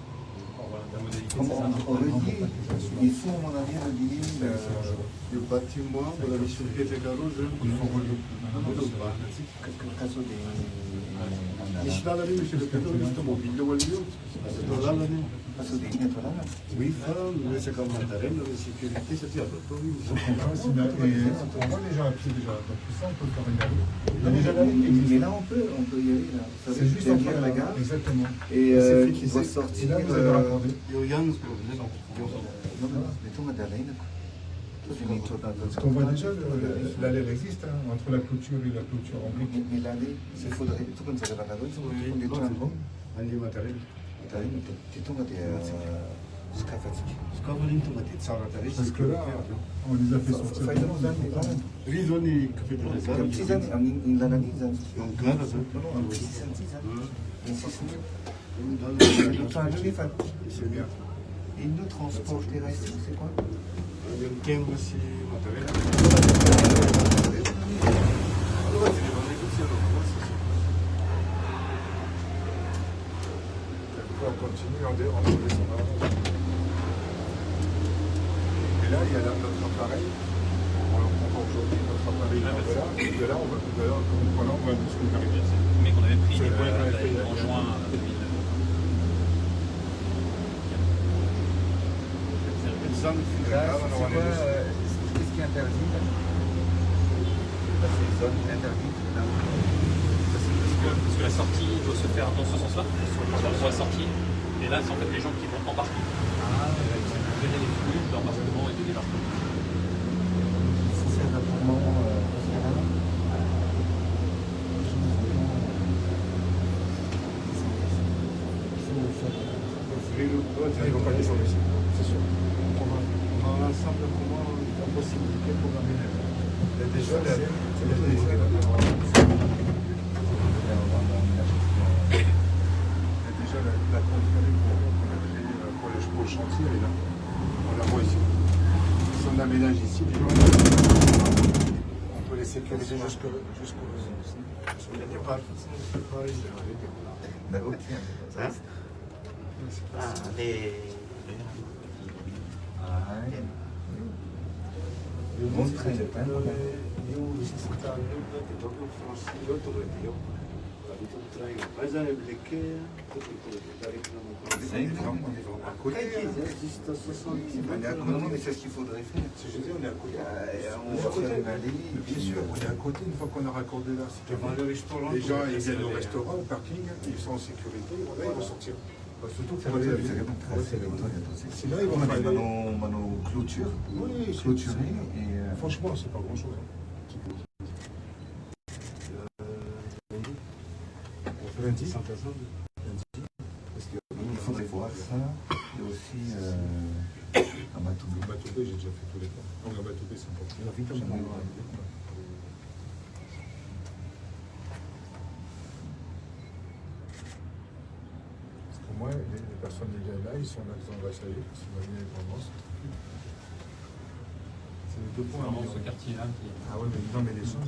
la modalité, c'est Comment ça. on redit, il faut, à mon avis, redire le bâtiment, la mission qui était garage, il faut relier. Islalani, monsieur le président, justement, il doit le oui, mais c'est comme un terrain, la sécurité, c'est à l'autre. On voit les gens à pied déjà, donc tout ça, on peut le faire regarder. Mais là, on peut y aller. Là. C'est juste en derrière la gare. Exactement. Et qui doit sortir. Là, vous avez raccordé. Mettons Madeleine. Parce qu'on voit déjà, l'allée elle existe, hein, entre la clôture et la clôture en briques. Mais l'allée, il faudrait, tout comme ça va la donner, il faut bon. Anni matériel. Tu tombes à scaffatique. Parce que là, on les a fait sortir. Risoni che fai delle Un petit anni, in l'analyse. Non, claro, un petit c'est bien. Et le transport terrestre, c'est quoi? Il tempo si materiale. On continue en descendant. Et là, il y a notre appareil. On prend aujourd'hui notre appareil de là, on va jusqu'au Caribien. Mais qu'on avait pris des points en juin 2009. C'est quoi, qu'est-ce qui est interdit là? C'est une zone interdite là. Parce que la sortie doit se faire dans ce sens-là, on doit sortir. Et là, c'est en fait les gens qui vont embarquer. Gérer les flux d'embarquement et de débarquement. C'est un appartement Ils vont pas descendre ici, c'est sûr. On a ensemble comment la possibilité pour amener. Il y a déjà la contrée pour le chantier, elle est là. On la voit ici. Si on aménage ici, les gens, on peut les sécuriser jusqu'au il n'y a pas non, mais c'est ce qu'il faudrait faire. Je dis, on est à côté. On va faire une allée. Bien sûr, on est à côté une fois qu'on a raccordé là. Les gens ils viennent au restaurant, au parking, ils sont en sécurité, là ils vont sortir. Surtout pour aller à l'île. C'est là ils vont aller. Mano clôture. Oui, clôturé. Franchement, c'est pas grand chose. Lundi. Parce qu'il faudrait voir ça. Et aussi un Matoubé. Matoubé, j'ai déjà fait tous les temps. Donc un Matoubé, c'est important. Pour moi, les personnes qui viennent là, ils sont là dans la salle, ils sont venus avec tendance. C'est les deux points. Vraiment ce quartier-là qui... Ah ouais, mais non, mais les gens,